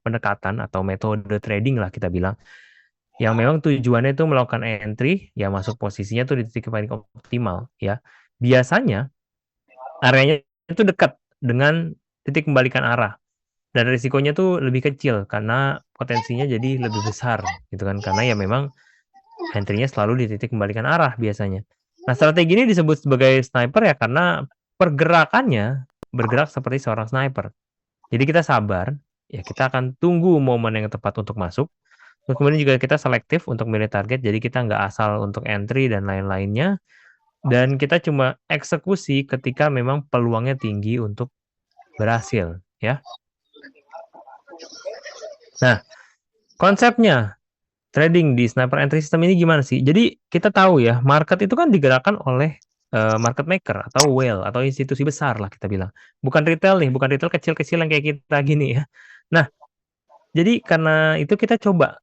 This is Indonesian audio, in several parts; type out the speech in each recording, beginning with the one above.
pendekatan atau metode trading lah kita bilang, yang memang tujuannya itu melakukan entry, ya masuk posisinya tuh di titik paling optimal, ya. Biasanya areanya itu dekat dengan titik kembalikan arah dan risikonya tuh lebih kecil karena potensinya jadi lebih besar gitu kan, karena ya memang entry-nya selalu di titik kembalikan arah biasanya. Nah, strategi ini disebut sebagai sniper ya karena pergerakannya bergerak seperti seorang sniper. Jadi kita sabar, ya kita akan tunggu momen yang tepat untuk masuk. Terus kemudian juga kita selektif untuk milih target, jadi kita nggak asal untuk entry dan lain-lainnya. Dan kita cuma eksekusi ketika memang peluangnya tinggi untuk berhasil, ya. Nah, konsepnya trading di sniper entry system ini gimana sih? Jadi kita tahu ya, market itu kan digerakkan oleh market maker atau whale atau institusi besar lah kita bilang. Bukan retail nih, bukan retail kecil-kecil yang kayak kita gini ya. Nah, jadi karena itu kita coba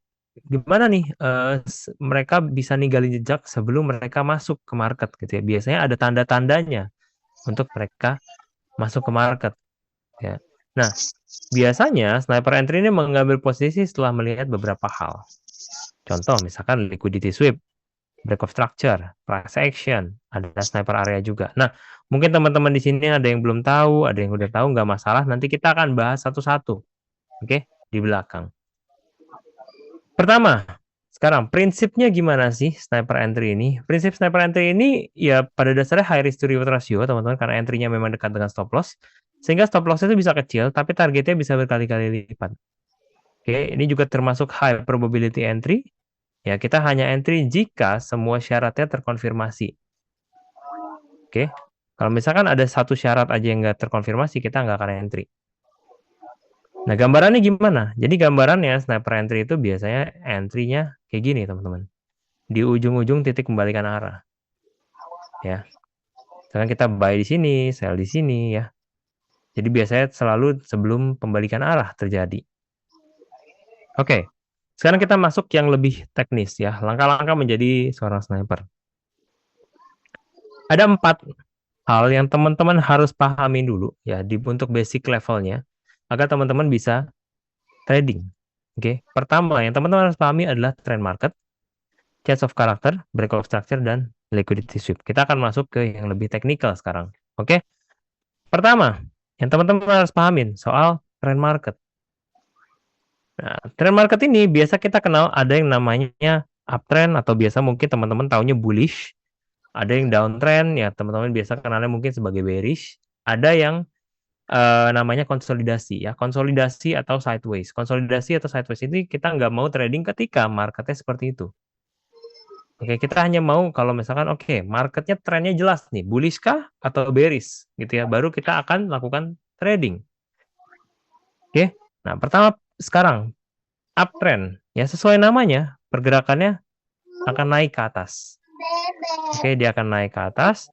gimana nih mereka bisa ninggalin jejak sebelum mereka masuk ke market gitu ya. Biasanya ada tanda-tandanya untuk mereka masuk ke market ya. Nah, biasanya sniper entry ini mengambil posisi setelah melihat beberapa hal. Contoh misalkan liquidity sweep, break of structure, price action, ada sniper area juga. Nah, mungkin teman-teman di sini ada yang belum tahu, ada yang udah tahu, nggak masalah. Nanti kita akan bahas satu-satu, oke, di belakang. Pertama, sekarang prinsipnya gimana sih sniper entry ini? Prinsip sniper entry ini ya pada dasarnya high risk to reward ratio, teman-teman, karena entry-nya memang dekat dengan stop loss, sehingga stop loss itu bisa kecil, tapi targetnya bisa berkali-kali lipat. Oke, ini juga termasuk high probability entry. Ya, kita hanya entry jika semua syaratnya terkonfirmasi. Oke, kalau misalkan ada satu syarat aja yang nggak terkonfirmasi, kita nggak akan entry. Nah, gambarannya gimana? Jadi gambarannya sniper entry itu biasanya entry-nya kayak gini, teman-teman. Di ujung-ujung titik kembalikan arah. Ya. Sekarang kita buy di sini, sell di sini ya. Jadi biasanya selalu sebelum pembalikan arah terjadi. Oke. Sekarang kita masuk yang lebih teknis ya. Langkah-langkah menjadi seorang sniper. Ada 4 hal yang teman-teman harus pahami dulu ya untuk basic levelnya agar teman-teman bisa trading. Oke. Pertama yang teman-teman harus pahami adalah trend market, chart of character, break of structure, dan liquidity sweep. Kita akan masuk ke yang lebih teknikal sekarang. Oke. Pertama, yang teman-teman harus pahamin soal trend market. Nah, trend market ini biasa kita kenal ada yang namanya uptrend atau biasa mungkin teman-teman taunya bullish. Ada yang downtrend ya teman-teman biasa kenalnya mungkin sebagai bearish. Ada yang namanya konsolidasi ya. Konsolidasi atau sideways. Konsolidasi atau sideways ini kita nggak mau trading ketika marketnya seperti itu. Oke, kita hanya mau kalau misalkan oke, marketnya trennya jelas nih, bullish kah atau bearish gitu ya. Baru kita akan lakukan trading. Oke. Nah, pertama sekarang uptrend ya sesuai namanya, pergerakannya akan naik ke atas. Oke, dia akan naik ke atas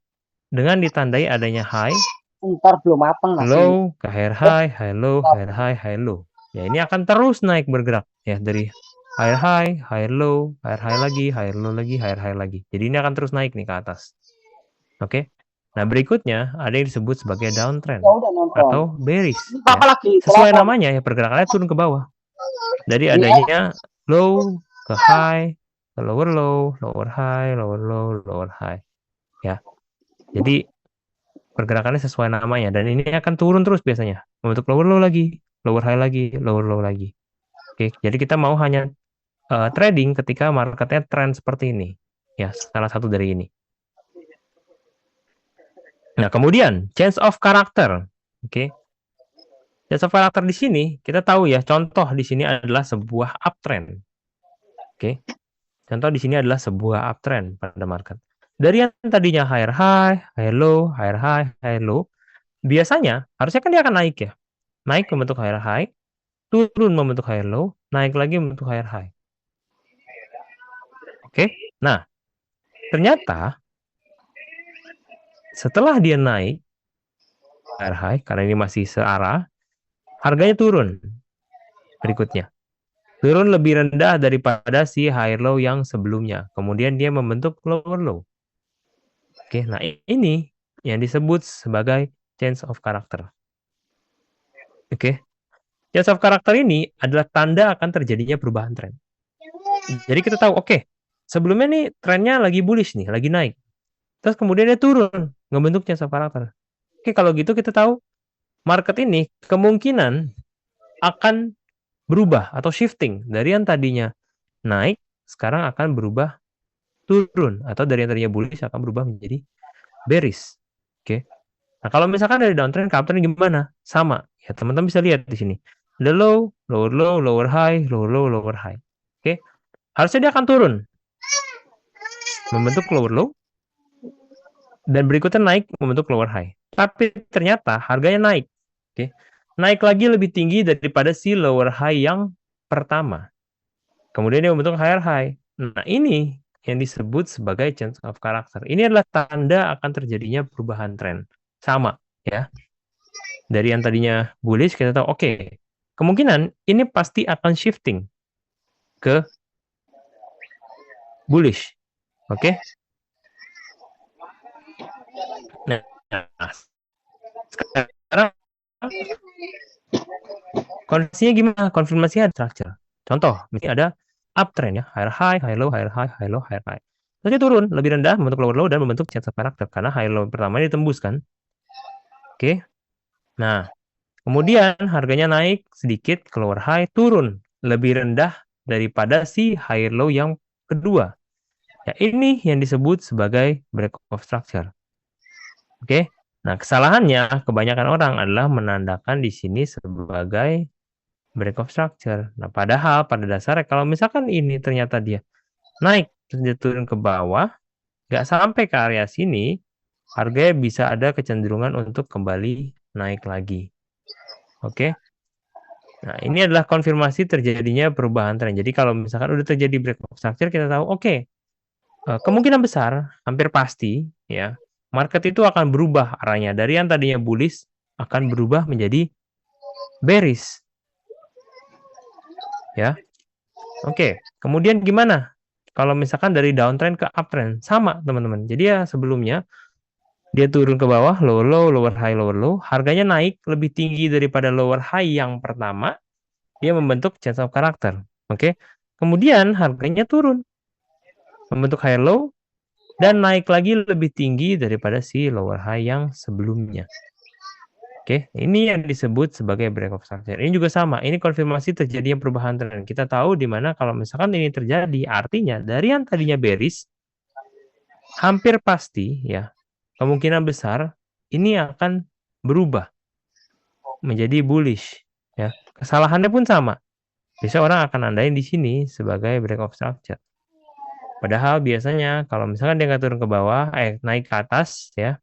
dengan ditandai adanya high, Ntar belum mateng masih. low, ke higher high, high low, higher high, high low. Ya, ini akan terus naik bergerak ya dari higher high, higher low, higher high lagi, higher low lagi, higher high lagi. Jadi ini akan terus naik nih ke atas. Oke. Nah, berikutnya ada yang disebut sebagai Ya downtrend udah nonton. atau bearish Ini ya. papa lagi Sesuai telepon. namanya ya pergerakannya turun ke bawah. Dari Iya. adanya low ke high, ke lower low, lower high, lower low, lower high ya. Jadi pergerakannya sesuai namanya dan ini akan turun terus biasanya. Membentuk lower low lagi, lower high lagi, lower low lagi. Oke, jadi kita mau hanya trading ketika marketnya trend seperti ini. Ya, salah satu dari ini. Nah, kemudian change of character. Oke. Change of character di sini kita tahu ya, contoh di sini adalah sebuah uptrend. Oke. Contoh di sini adalah sebuah uptrend pada market. Dari yang tadinya higher high, higher low, higher high, higher low, biasanya harusnya kan dia akan naik ya. Naik membentuk higher high, turun membentuk higher low, naik lagi membentuk higher high. Oke. Nah, ternyata setelah dia naik higher high karena ini masih searah, harganya turun berikutnya. Turun lebih rendah daripada si higher low yang sebelumnya. Kemudian dia membentuk lower low. Oke, nah ini yang disebut sebagai change of character. Oke. Change of character ini adalah tanda akan terjadinya perubahan tren. Jadi kita tahu, oke, sebelumnya nih trennya lagi bullish nih, lagi naik. Terus kemudian dia turun, ngebentuk change of character. Oke, kalau gitu kita tahu market ini kemungkinan akan berubah atau shifting dari yang tadinya naik, sekarang akan berubah turun, atau dari yang tadinya bullish akan berubah menjadi bearish. Oke. Nah, kalau misalkan dari downtrend ke uptrend gimana? Sama. Ya, teman-teman bisa lihat di sini. The low, lower low, lower high, lower low, lower high. Oke. Harusnya dia akan turun. Membentuk lower low. Dan berikutnya naik membentuk lower high. Tapi ternyata harganya naik. Oke. Naik lagi lebih tinggi daripada si lower high yang pertama. Kemudian dia membentuk higher high. Nah, ini yang disebut sebagai change of character. Ini adalah tanda akan terjadinya perubahan tren. Sama, ya. Dari yang tadinya bullish, kita tahu, oke, kemungkinan ini pasti akan shifting ke bullish. Oke? Nah, sekarang kondisinya gimana? Konfirmasinya ada structure. Contoh, misalnya ada uptrend ya, higher high, high low, higher high, high low, higher high. Terus dia turun lebih rendah, membentuk lower low dan membentuk change of character karena high low pertama ini ditembus kan. Oke. Nah, kemudian harganya naik sedikit ke lower high, turun lebih rendah daripada si high low yang kedua. Ya, ini yang disebut sebagai break of structure. Oke. Nah, kesalahannya kebanyakan orang adalah menandakan di sini sebagai break of structure. Nah, padahal pada dasarnya kalau misalkan ini ternyata dia naik terus dia turun ke bawah, nggak sampai ke area sini, harganya bisa ada kecenderungan untuk kembali naik lagi. Oke. Nah, ini adalah konfirmasi terjadinya perubahan tren. Jadi kalau misalkan udah terjadi break of structure, kita tahu oke, kemungkinan besar, hampir pasti, ya, market itu akan berubah arahnya dari yang tadinya bullish akan berubah menjadi bearish, ya. Oke, kemudian gimana? Kalau misalkan dari downtrend ke uptrend, sama teman-teman. Jadi ya sebelumnya dia turun ke bawah, lower low, lower high, lower low, harganya naik lebih tinggi daripada lower high yang pertama, dia membentuk change of character. Oke, kemudian harganya turun, membentuk high low, dan naik lagi lebih tinggi daripada si lower high yang sebelumnya. Oke, ini yang disebut sebagai break of structure. Ini juga sama, ini konfirmasi terjadinya perubahan tren. Kita tahu di mana kalau misalkan ini terjadi, artinya dari yang tadinya bearish, hampir pasti ya, kemungkinan besar ini akan berubah menjadi bullish. Ya, kesalahannya pun sama. Biasanya orang akan nandain di sini sebagai break of structure. Padahal biasanya kalau misalkan dia nggak turun ke bawah, naik ke atas ya,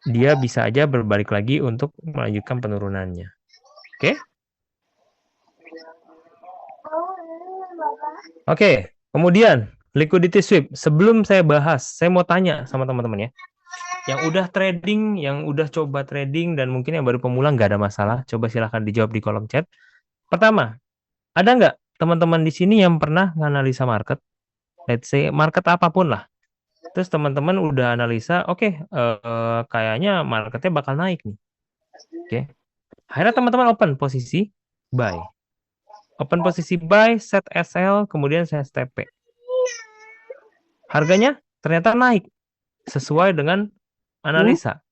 dia bisa aja berbalik lagi untuk melanjutkan penurunannya. Oke? Oke, kemudian liquidity sweep. Sebelum saya bahas, saya mau tanya sama teman-teman ya. Yang udah trading, yang udah coba trading, dan mungkin yang baru pemula nggak ada masalah. Coba silahkan dijawab di kolom chat. Pertama, ada nggak teman-teman di sini yang pernah nganalisa market? Let's say market apapun lah. Terus teman-teman udah analisa, oke, kayaknya marketnya bakal naik nih. Oke. Akhirnya teman-teman open posisi buy. Open posisi buy, set SL, kemudian saya TP. Harganya ternyata naik sesuai dengan analisa.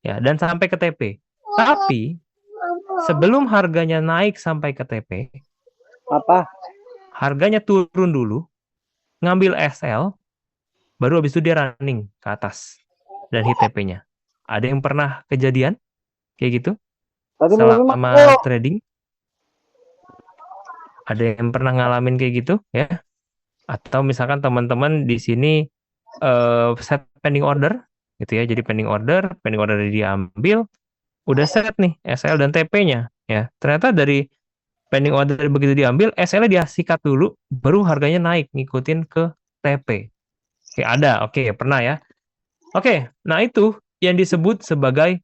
Ya, dan sampai ke TP. Tapi sebelum harganya naik sampai ke TP, harganya turun dulu, ngambil SL, baru habis itu dia running ke atas dan hit TP-nya. Ada yang pernah kejadian kayak gitu selama trading? Ada yang pernah ngalamin kayak gitu ya? Atau misalkan teman-teman di sini set pending order gitu ya. Jadi pending order diambil, udah set nih SL dan TP-nya ya. Ternyata dari pending order begitu diambil, SL-nya disikat dulu, baru harganya naik ngikutin ke TP. Oke, ada. Oke, pernah ya. Oke, nah itu yang disebut sebagai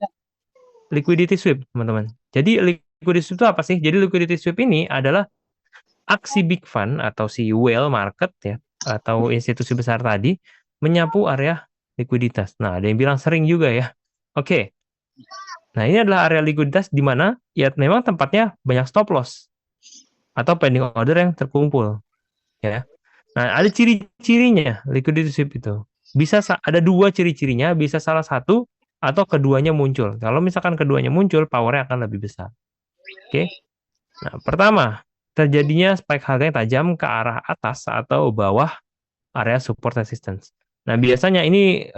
liquidity sweep, teman-teman. Jadi liquidity sweep itu apa sih? Jadi liquidity sweep ini adalah aksi big fund atau si whale market ya, atau institusi besar tadi menyapu area likuiditas. Nah, ada yang bilang sering juga ya. Oke. Nah, ini adalah area likuiditas di mana ya memang tempatnya banyak stop loss atau pending order yang terkumpul, ya. Nah, ada ciri-cirinya liquidity sweep itu. Bisa ada dua ciri-cirinya, bisa salah satu atau keduanya muncul. Kalau misalkan keduanya muncul, powernya akan lebih besar. Oke. Nah, pertama, terjadinya spike harganya tajam ke arah atas atau bawah area support resistance. Nah, biasanya ini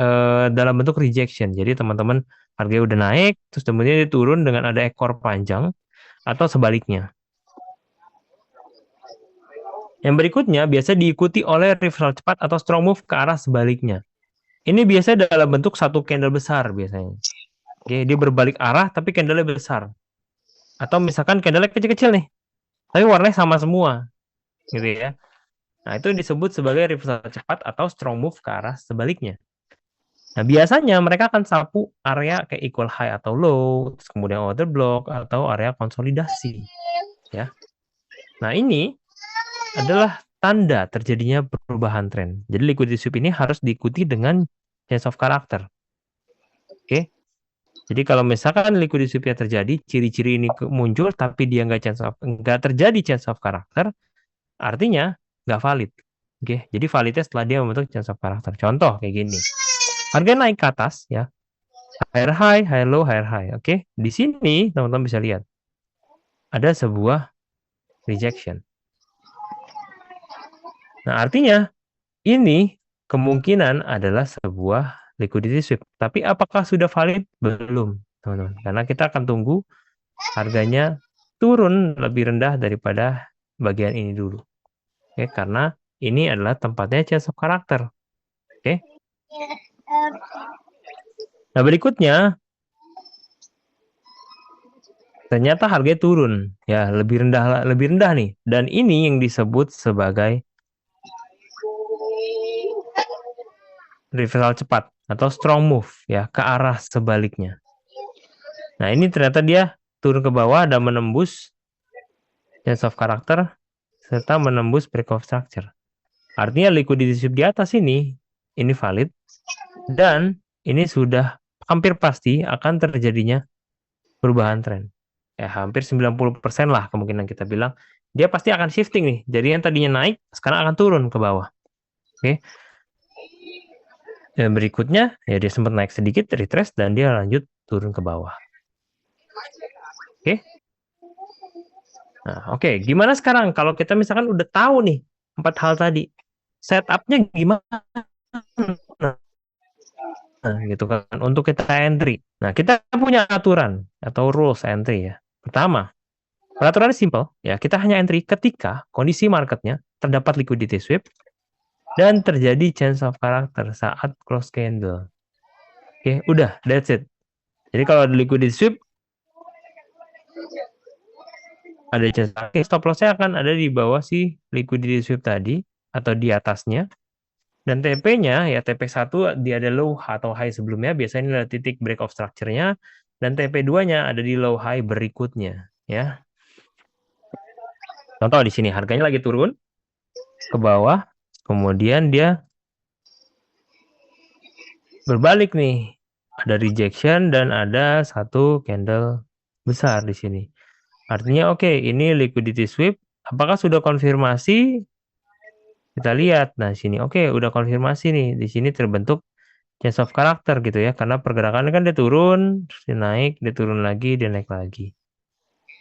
dalam bentuk rejection. Jadi teman-teman harganya udah naik, terus kemudian dia turun dengan ada ekor panjang atau sebaliknya. Yang berikutnya biasa diikuti oleh reversal cepat atau strong move ke arah sebaliknya. Ini biasanya dalam bentuk satu candle besar biasanya. Oke, dia berbalik arah tapi candle-nya besar. Atau misalkan candle-nya kecil-kecil nih, tapi warnanya sama semua, gitu ya. Nah, itu disebut sebagai reversal cepat atau strong move ke arah sebaliknya. Nah, biasanya mereka akan sapu area kayak equal high atau low, terus kemudian order block atau area konsolidasi, ya. Nah, ini adalah tanda terjadinya perubahan tren. Jadi liquidity sweep ini harus diikuti dengan change of character. Oke. Jadi kalau misalkan liquidity sweep-nya terjadi, ciri-ciri ini muncul tapi dia nggak terjadi change of character, artinya nggak valid. Oke. Jadi validnya setelah dia membentuk change of character. Contoh kayak gini. Harga naik ke atas ya. Higher high, higher low, higher high. Oke. Di sini teman-teman bisa lihat ada sebuah rejection. Nah, artinya ini kemungkinan adalah sebuah liquidity sweep. Tapi apakah sudah valid? Belum, teman-teman. Karena kita akan tunggu harganya turun lebih rendah daripada bagian ini dulu. Oke, karena ini adalah tempatnya change of character. Oke. Nah, berikutnya ternyata harganya turun ya, lebih rendah nih. Dan ini yang disebut sebagai reversal cepat atau strong move ya ke arah sebaliknya. Nah, ini ternyata dia turun ke bawah dan menembus change of character serta menembus break of structure. Artinya liquidity sweep di atas ini valid dan ini sudah hampir pasti akan terjadinya perubahan tren. Ya, hampir 90% lah kemungkinan kita bilang dia pasti akan shifting nih. Jadi yang tadinya naik sekarang akan turun ke bawah. Oke. Dan berikutnya ya dia sempat naik sedikit retrace dan dia lanjut turun ke bawah. Oke. Nah, oke. Gimana sekarang kalau kita misalkan udah tahu nih 4 hal tadi? Setupnya gimana? Nah, gitu kan untuk kita entry. Nah, kita punya aturan atau rules entry ya. Pertama, peraturannya simple ya. Kita hanya entry ketika kondisi marketnya terdapat liquidity sweep dan terjadi change of character saat close candle. Oke, udah, that's it. Jadi kalau ada liquidity sweep ada change. Oke, stop loss-nya akan ada di bawah si liquidity sweep tadi atau di atasnya. Dan TP-nya ya TP1 dia ada low atau high sebelumnya, biasanya ada titik break of structure-nya, dan TP2-nya ada di low high berikutnya ya. Contoh di sini harganya lagi turun ke bawah, kemudian dia berbalik nih. Ada rejection dan ada satu candle besar di sini. Artinya oke, ini liquidity sweep. Apakah sudah konfirmasi? Kita lihat. Nah, sini oke, udah konfirmasi nih. Di sini terbentuk change of character gitu ya, karena pergerakannya kan dia turun, terus dia naik, dia turun lagi, dia naik lagi.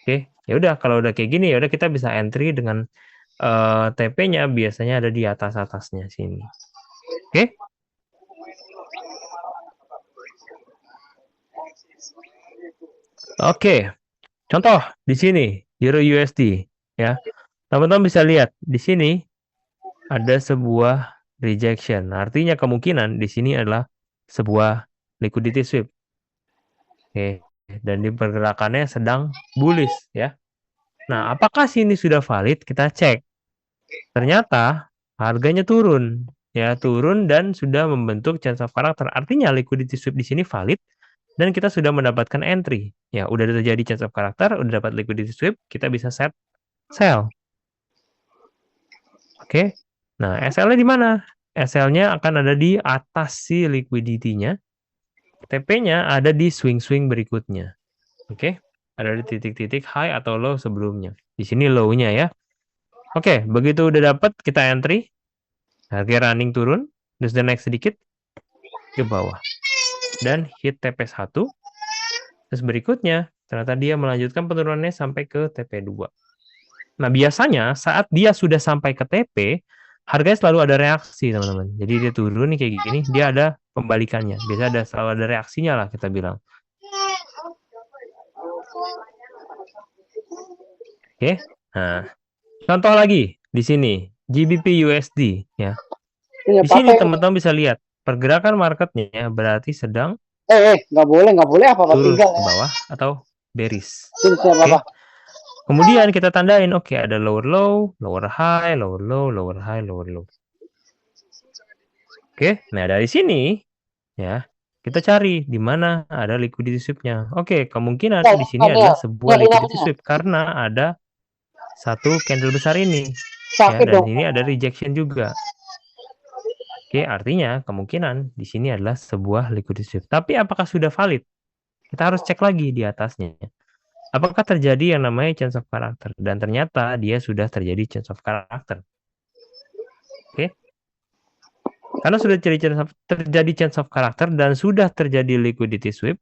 Oke, ya udah kalau udah kayak gini ya udah kita bisa entry dengan TP-nya biasanya ada di atas-atasnya sini. Oke? Oke. Contoh di sini Euro USD ya. Teman-teman bisa lihat di sini ada sebuah rejection. Artinya kemungkinan di sini adalah sebuah liquidity sweep. Oke, dan di pergerakannya sedang bullish ya. Nah, apakah sini sudah valid? Kita cek. Ternyata harganya turun, ya turun dan sudah membentuk change of character. Artinya liquidity sweep di sini valid dan kita sudah mendapatkan entry. Ya, udah terjadi change of character, udah dapat liquidity sweep, kita bisa set sell. Oke. Nah, SL-nya di mana? SL-nya akan ada di atas si liquidity-nya. TP-nya ada di swing-swing berikutnya. Oke, ada di titik-titik high atau low sebelumnya. Di sini low-nya ya. Oke, begitu udah dapat kita entry, harga running turun, terus the next sedikit ke bawah dan hit TP1. Terus berikutnya ternyata dia melanjutkan penurunannya sampai ke TP2. Nah, biasanya saat dia sudah sampai ke TP, harganya selalu ada reaksi, teman-teman. Jadi dia turun nih kayak gini, dia ada pembalikannya. Biasa selalu ada reaksinya lah kita bilang. Oke. Nah, contoh lagi di sini GBP USD ya. Iya, Di sini pakai. teman-teman bisa lihat pergerakan marketnya berarti sedang Nggak boleh apa-apa, turun tinggal ke ya. bawah atau bearish. Sini, apa-apa. Oke. Kemudian kita tandain, oke, ada lower low, lower high, lower low, lower high, lower low. Oke, nah dari sini ya kita cari di mana ada liquidity sweep-nya. Oke, kemungkinan di sini adalah sebuah liquidity sweep karena ada satu candle besar ini ya, Sakit dan dong. ini ada rejection juga. Oke, artinya kemungkinan di sini adalah sebuah liquidity sweep. Tapi apakah sudah valid? Kita harus cek lagi di atasnya. Apakah terjadi yang namanya change of character? Dan ternyata dia sudah terjadi change of character. Oke. Karena sudah terjadi change of character dan sudah terjadi liquidity sweep,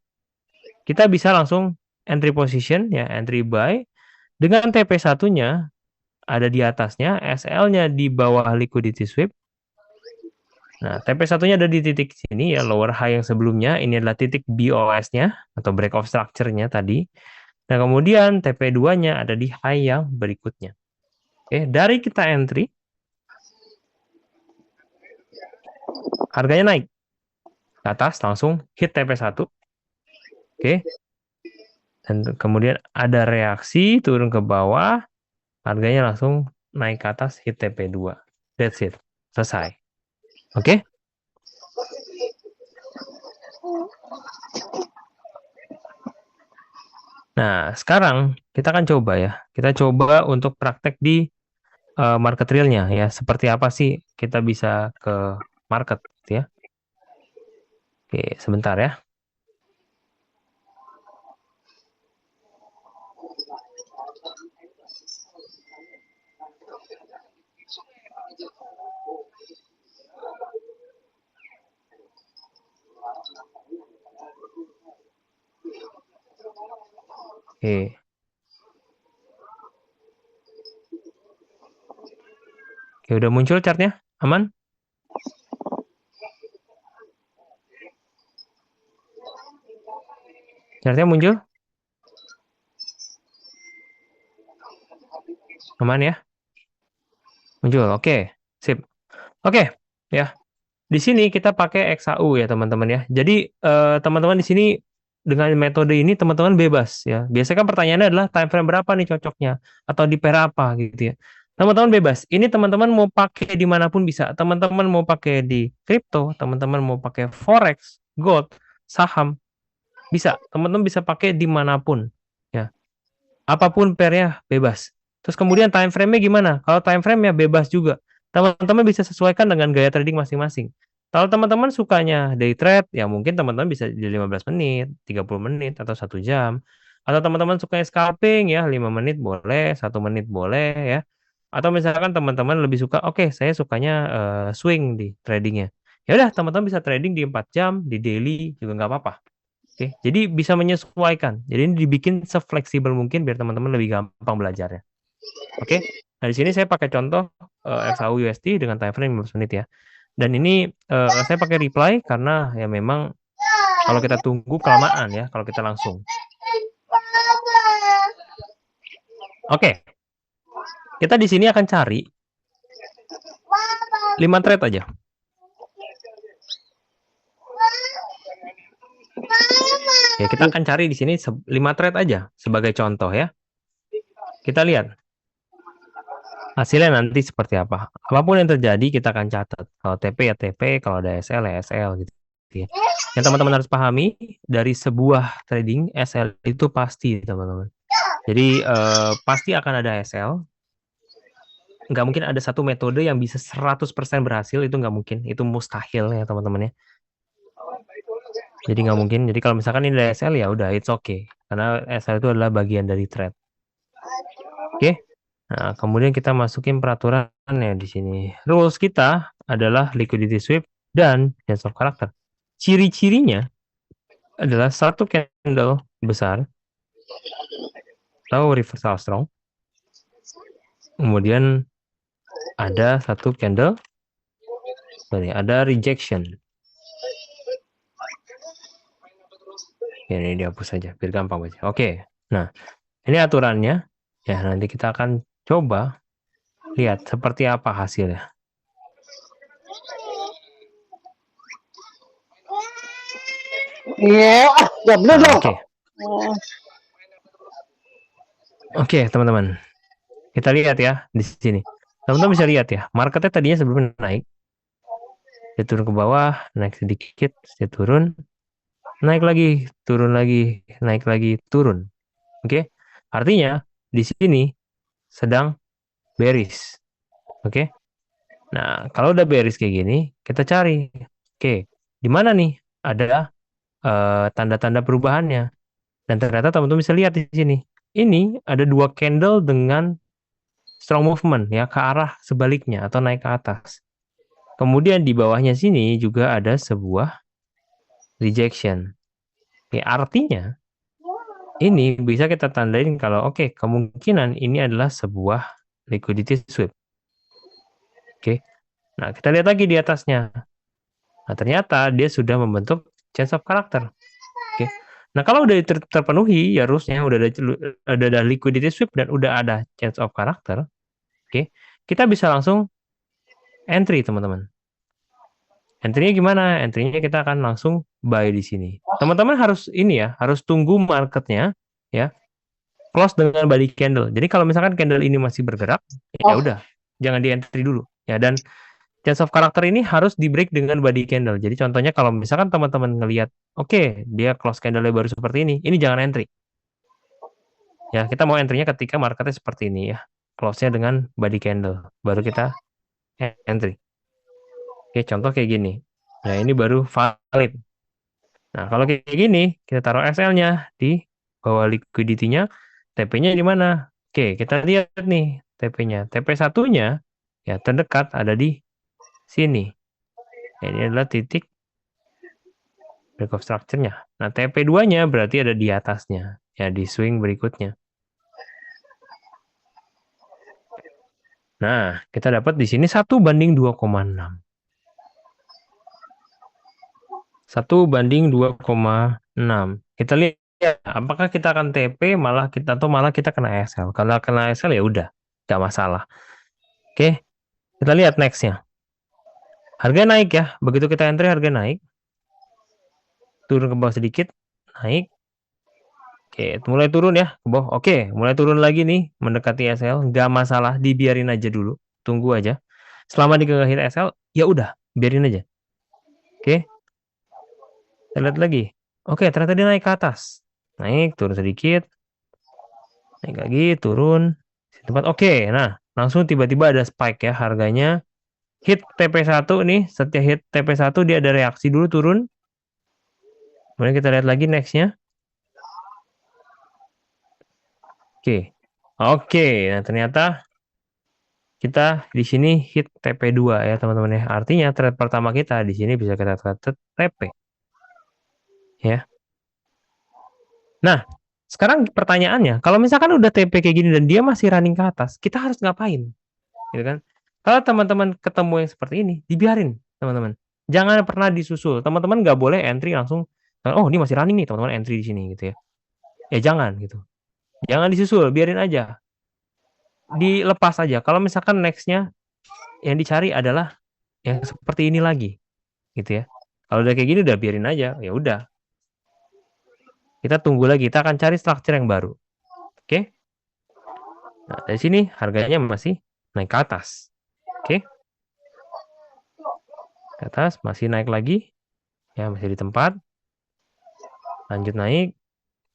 kita bisa langsung entry position ya, entry buy dengan TP1-nya ada di atasnya, SL-nya di bawah liquidity sweep. Nah, TP1-nya ada di titik sini ya, lower high yang sebelumnya, ini adalah titik BOS-nya atau break of structure-nya tadi. Nah, kemudian TP2-nya ada di high yang berikutnya. Oke, dari kita entry, harganya naik ke atas langsung hit TP1. Oke. Dan kemudian ada reaksi turun ke bawah, harganya langsung naik ke atas hit TP2. That's it. Selesai. Oke? Nah, sekarang kita akan coba ya. Kita coba untuk praktek di market realnya ya. Seperti apa sih kita bisa ke market gitu ya. Oke, sebentar ya. Oke. Oke, udah muncul chartnya? Aman? Chartnya muncul? Aman ya? Muncul. Oke. Sip. Oke. Ya. Di sini kita pakai XAU ya teman-teman ya. Jadi teman-teman di sini dengan metode ini teman-teman bebas ya. Biasanya kan pertanyaannya adalah time frame berapa nih cocoknya atau di pair apa gitu ya. Teman-teman bebas. Ini teman-teman mau pakai dimanapun bisa. Teman-teman mau pakai di kripto, teman-teman mau pakai forex, gold, saham, bisa. Teman-teman bisa pakai dimanapun ya. Apapun pairnya bebas. Terus kemudian time frame-nya gimana? Kalau time frame-nya bebas juga. Teman-teman bisa sesuaikan dengan gaya trading masing-masing. Kalau teman-teman sukanya day trade, ya mungkin teman-teman bisa di 15 menit, 30 menit, atau 1 jam. Atau teman-teman sukanya scalping, ya 5 menit boleh, 1 menit boleh, ya. Atau misalkan teman-teman lebih suka, oke, saya sukanya swing di tradingnya. Ya udah, teman-teman bisa trading di 4 jam, di daily juga nggak apa-apa. Oke, jadi bisa menyesuaikan. Jadi ini dibikin sefleksibel mungkin biar teman-teman lebih gampang belajarnya. Oke, nah di sini saya pakai contoh XAU USD dengan time frame 15 menit ya. Dan ini saya pakai reply karena ya memang kalau kita tunggu kelamaan ya, kalau kita langsung. Oke, kita di sini akan cari 5 trade aja. Ya, kita akan cari di sini 5 trade aja sebagai contoh ya. Kita lihat hasilnya nanti seperti apa. Apapun yang terjadi kita akan catat. Kalau TP ya TP, kalau ada SL ya SL gitu ya. Yang teman-teman harus pahami dari sebuah trading SL itu pasti teman-teman. Jadi pasti akan ada SL. Nggak mungkin ada satu metode yang bisa 100% berhasil, itu nggak mungkin. Itu mustahil ya teman-teman ya. Jadi nggak mungkin. Jadi kalau misalkan ini dari SL ya udah it's okay. Karena SL itu adalah bagian dari trade. Oke. Nah, kemudian kita masukin peraturannya di sini. Rules kita adalah liquidity sweep dan change of character. Ciri-cirinya adalah satu candle besar atau reversal strong. Kemudian ada satu candle, ada rejection. Ya, ini dihapus saja biar gampang baca. Oke. Nah, ini aturannya. Ya, nanti kita akan coba lihat seperti apa hasilnya. Iya, ya bener Nah, dong. oke. Oke, teman-teman. Kita lihat ya di sini. Teman-teman bisa lihat ya, marketnya tadinya sebelum naik, dia turun ke bawah, naik sedikit, dia turun, naik lagi, naik lagi, turun. Oke, artinya di sini sedang bearish. Oke, nah kalau udah bearish kayak gini, kita cari. Oke, di mana nih ada tanda-tanda perubahannya? Dan ternyata teman-teman bisa lihat di sini. Ini ada dua candle dengan strong movement ya ke arah sebaliknya atau naik ke atas. Kemudian di bawahnya sini juga ada sebuah rejection. Ya, artinya ini bisa kita tandain kalau oke, kemungkinan ini adalah sebuah liquidity sweep. Oke. Nah, kita lihat lagi di atasnya. Nah, ternyata dia sudah membentuk change of character. Oke. Nah, kalau udah terpenuhi ya harusnya udah ada liquidity sweep dan udah ada change of character, oke. Kita bisa langsung entry, teman-teman. Entry-nya gimana? Entry-nya kita akan langsung buy di sini. Teman-teman harus ini ya, harus tunggu marketnya ya close dengan body candle. Jadi kalau misalkan candle ini masih bergerak, ya Oh, udah, jangan di entry dulu ya. Dan chance of character ini harus di break dengan body candle. Jadi contohnya kalau misalkan teman-teman ngelihat, oke, dia close candle baru seperti ini jangan entry. Ya, kita mau entry-nya ketika marketnya seperti ini ya. Close-nya dengan body candle, baru kita entry. Oke, contoh kayak gini. Ya, ini baru valid. Nah, kalau kayak gini, kita taruh SL-nya di bawah liquidity-nya, TP-nya di mana? Oke, kita lihat nih TP-nya. TP1-nya ya terdekat ada di sini. Ya, ini adalah titik break of structure-nya. Nah, TP2-nya berarti ada di atasnya, ya di swing berikutnya. Nah, kita dapat di sini 1:2,6. 1:2,6. Kita lihat apakah kita akan TP malah kita kena SL. Kalau kena SL ya udah, nggak masalah. Oke, kita lihat nextnya. Harga naik ya. Begitu kita entry harga naik. Turun ke bawah sedikit. Naik. Oke, mulai turun ya ke bawah. Oke, mulai turun lagi nih mendekati SL. Nggak masalah, dibiarin aja dulu. Tunggu aja. Selama dikegahin SL, ya udah, biarin aja. Oke, kita lihat lagi. Oke, ternyata dia naik ke atas. Naik, turun sedikit. Naik lagi, turun. Tempat oke. Nah, langsung tiba-tiba ada spike ya harganya. Hit TP1 nih, setiap hit TP1 dia ada reaksi dulu turun. Kemudian kita lihat lagi nextnya. Oke. Oke, nah ternyata kita di sini hit TP2 ya teman-teman ya. Artinya trade pertama kita di sini bisa kita catat TP ya. Nah, sekarang pertanyaannya, kalau misalkan udah TP kayak gini dan dia masih running ke atas, kita harus ngapain? Gitu kan? Kalau teman-teman ketemu yang seperti ini, dibiarin, teman-teman. Jangan pernah disusul. Teman-teman nggak boleh entry langsung, oh ini masih running nih, teman-teman entry di sini gitu ya. Ya jangan gitu. Jangan disusul, biarin aja. Dilepas aja. Kalau misalkan nextnya yang dicari adalah yang seperti ini lagi, gitu ya. Kalau udah kayak gini udah biarin aja, ya udah. Kita tunggu lagi, kita akan cari structure yang baru. Oke? Nah, dari sini harganya masih naik ke atas. Oke? Ke atas masih naik lagi. Ya, masih di tempat. Lanjut naik.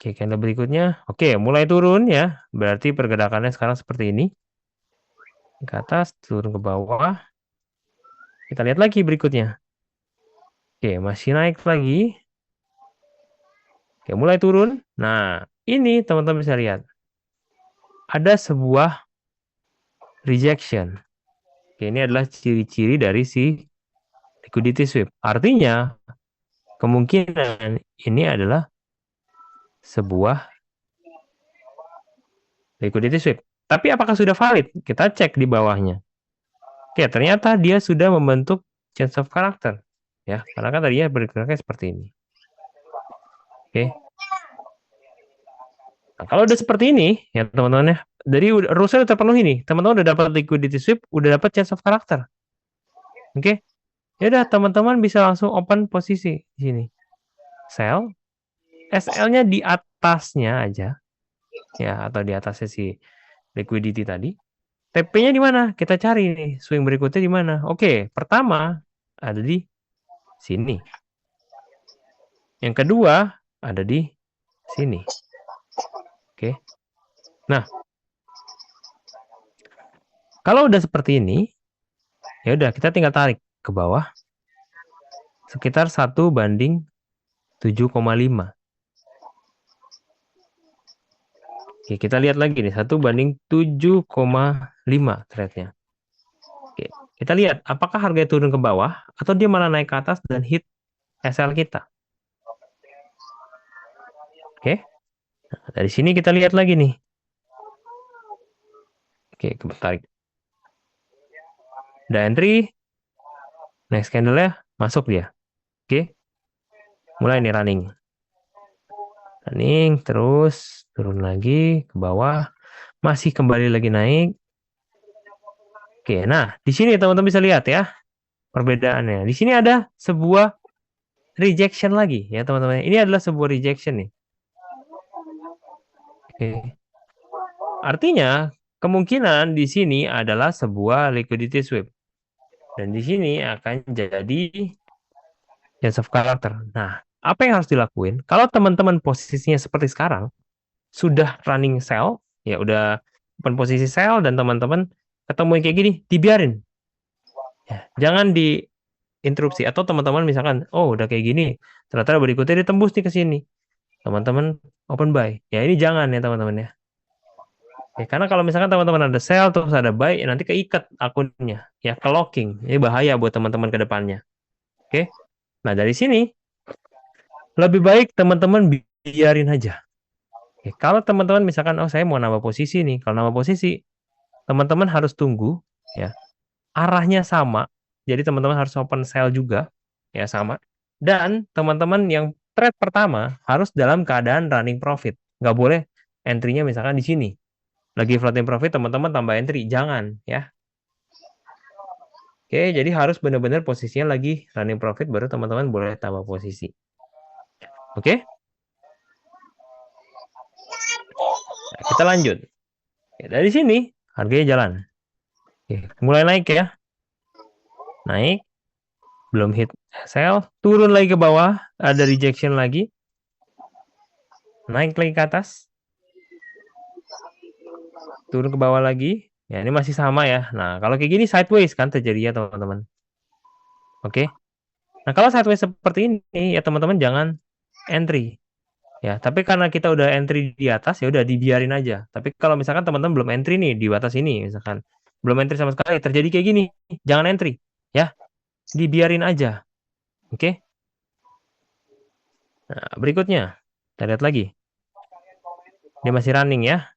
Oke, candle berikutnya. Oke, mulai turun ya. Berarti pergerakannya sekarang seperti ini. Ke atas, turun ke bawah. Kita lihat lagi berikutnya. Oke, masih naik lagi. Oke, mulai turun. Nah, ini teman-teman bisa lihat. Ada sebuah rejection. Oke, ini adalah ciri-ciri dari si liquidity sweep. Artinya, kemungkinan ini adalah sebuah liquidity sweep. Tapi apakah sudah valid? Kita cek di bawahnya. Oke, ternyata dia sudah membentuk change of character. Ya, karena kan tadinya bergeraknya seperti ini. Oke. Nah, kalau udah seperti ini, ya teman-teman ya, dari rulesnya udah terpenuhi nih. Teman-teman udah dapat liquidity sweep, udah dapat change of character. Oke. Ya udah, teman-teman bisa langsung open posisi di sini. Sell, SL-nya di atasnya aja. Ya, atau di atasnya si liquidity tadi. TP-nya di mana? Kita cari nih, swing berikutnya di mana? Oke, pertama ada di sini. Yang kedua ada di sini. Oke. Nah, kalau udah seperti ini, ya udah kita tinggal tarik ke bawah sekitar 1:7,5. Oke, kita lihat lagi nih, 1:7,5 trade-nya. Oke, kita lihat apakah harganya turun ke bawah atau dia malah naik ke atas dan hit SL kita. Oke. Nah, dari sini kita lihat lagi nih. Oke, kita tarik. Udah entry. Next candle-nya masuk dia. Oke. Mulai nih running. Running terus turun lagi ke bawah. Masih kembali lagi naik. Oke, nah di sini teman-teman bisa lihat ya perbedaannya. Di sini ada sebuah rejection lagi ya teman-teman. Ini adalah sebuah rejection nih. Oke. Artinya kemungkinan di sini adalah sebuah liquidity sweep. Dan di sini akan jadi change of character. Nah, apa yang harus dilakuin? Kalau teman-teman posisinya seperti sekarang, sudah running sell, ya udah open posisi sell dan teman-teman ketemu yang kayak gini, dibiarin. Ya, jangan diinterupsi atau teman-teman misalkan, oh udah kayak gini, ternyata berikutnya ditembus nih ke sini. Teman-teman open buy. Ya ini jangan ya teman-teman ya. Ya, karena kalau misalkan teman-teman ada sell terus ada buy, ya nanti keikat akunnya, ya ke locking. Ini bahaya buat teman-teman ke depannya. Oke. Nah, dari sini lebih baik teman-teman biarin aja. Oke, kalau teman-teman misalkan oh saya mau nambah posisi nih, kalau nambah posisi teman-teman harus tunggu ya. Arahnya sama. Jadi teman-teman harus open sell juga ya sama. Dan teman-teman yang trade pertama harus dalam keadaan running profit. Nggak boleh entry-nya misalkan di sini. Lagi floating profit teman-teman tambah entry, jangan ya. Oke, jadi harus benar-benar posisinya lagi running profit baru teman-teman boleh tambah posisi. Oke? Nah, kita lanjut. Oke, dari sini harganya jalan. Oke, mulai naik ya. Naik, belum hit sell, turun lagi ke bawah, ada rejection lagi. Naik lagi ke atas. Turun ke bawah lagi. Ya, ini masih sama ya. Nah, kalau kayak gini sideways kan terjadinya teman-teman. Oke. Nah, kalau sideways seperti ini ya teman-teman jangan entry. Ya, tapi karena kita udah entry di atas ya udah dibiarin aja. Tapi kalau misalkan teman-teman belum entry nih di batas ini misalkan belum entry sama sekali terjadi kayak gini, jangan entry. Ya, dibiarin aja. Oke. Nah, berikutnya kita lihat lagi. Dia masih running ya.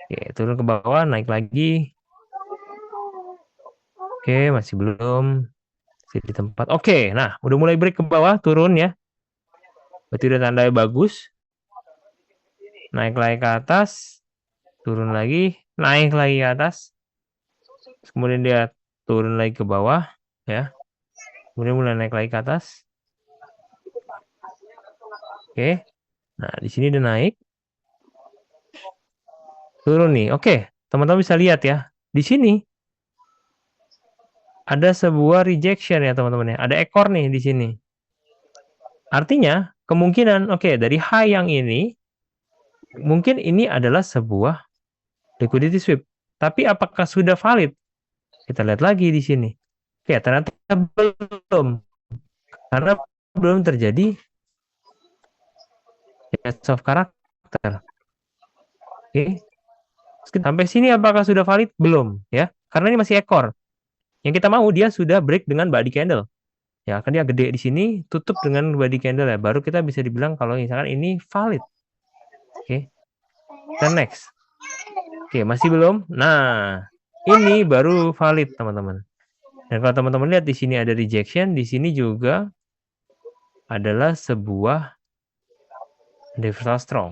Oke, turun ke bawah, naik lagi. Oke, masih belum. Masih di tempat. Oke, nah udah mulai break ke bawah, turun ya. Berarti udah tandanya bagus. Naik lagi ke atas. Turun lagi. Naik lagi ke atas. Kemudian dia turun lagi ke bawah. Ya. Kemudian mulai naik lagi ke atas. Oke. Nah, di sini dia naik. Turun nih. Oke, teman-teman bisa lihat ya. Di sini ada sebuah rejection ya teman-teman ya. Ada ekor nih di sini. Artinya kemungkinan oke dari high yang ini mungkin ini adalah sebuah liquidity sweep. Tapi apakah sudah valid? Kita lihat lagi di sini. Oke, ternyata belum. Karena belum terjadi change of character. Oke. Sampai sini apakah sudah valid? Belum, ya. Karena ini masih ekor. Yang kita mau dia sudah break dengan body candle. Ya, kan dia gede di sini, tutup dengan body candle ya. Baru kita bisa dibilang kalau misalkan ini valid. Oke. Kita next. Oke, masih belum. Nah, ini baru valid, teman-teman. Dan kalau teman-teman lihat di sini ada rejection, di sini juga adalah sebuah reversal strong.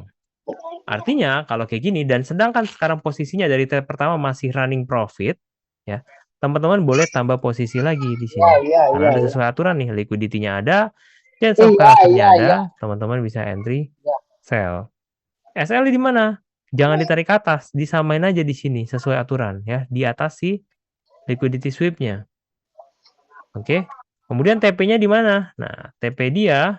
Artinya kalau kayak gini dan sedangkan sekarang posisinya dari trade pertama masih running profit, ya teman-teman boleh tambah posisi lagi di Iya, sini. iya, Karena iya, ada iya. sesuai aturan nih, liquidity-nya ada, chance of Iya, karakternya iya, ada, iya. teman-teman bisa entry, Iya. sell. SL di mana? Jangan ditarik ke atas, disamain aja di sini sesuai aturan ya, di atas si liquidity sweep-nya. Oke. Kemudian TP-nya di mana? Nah, TP dia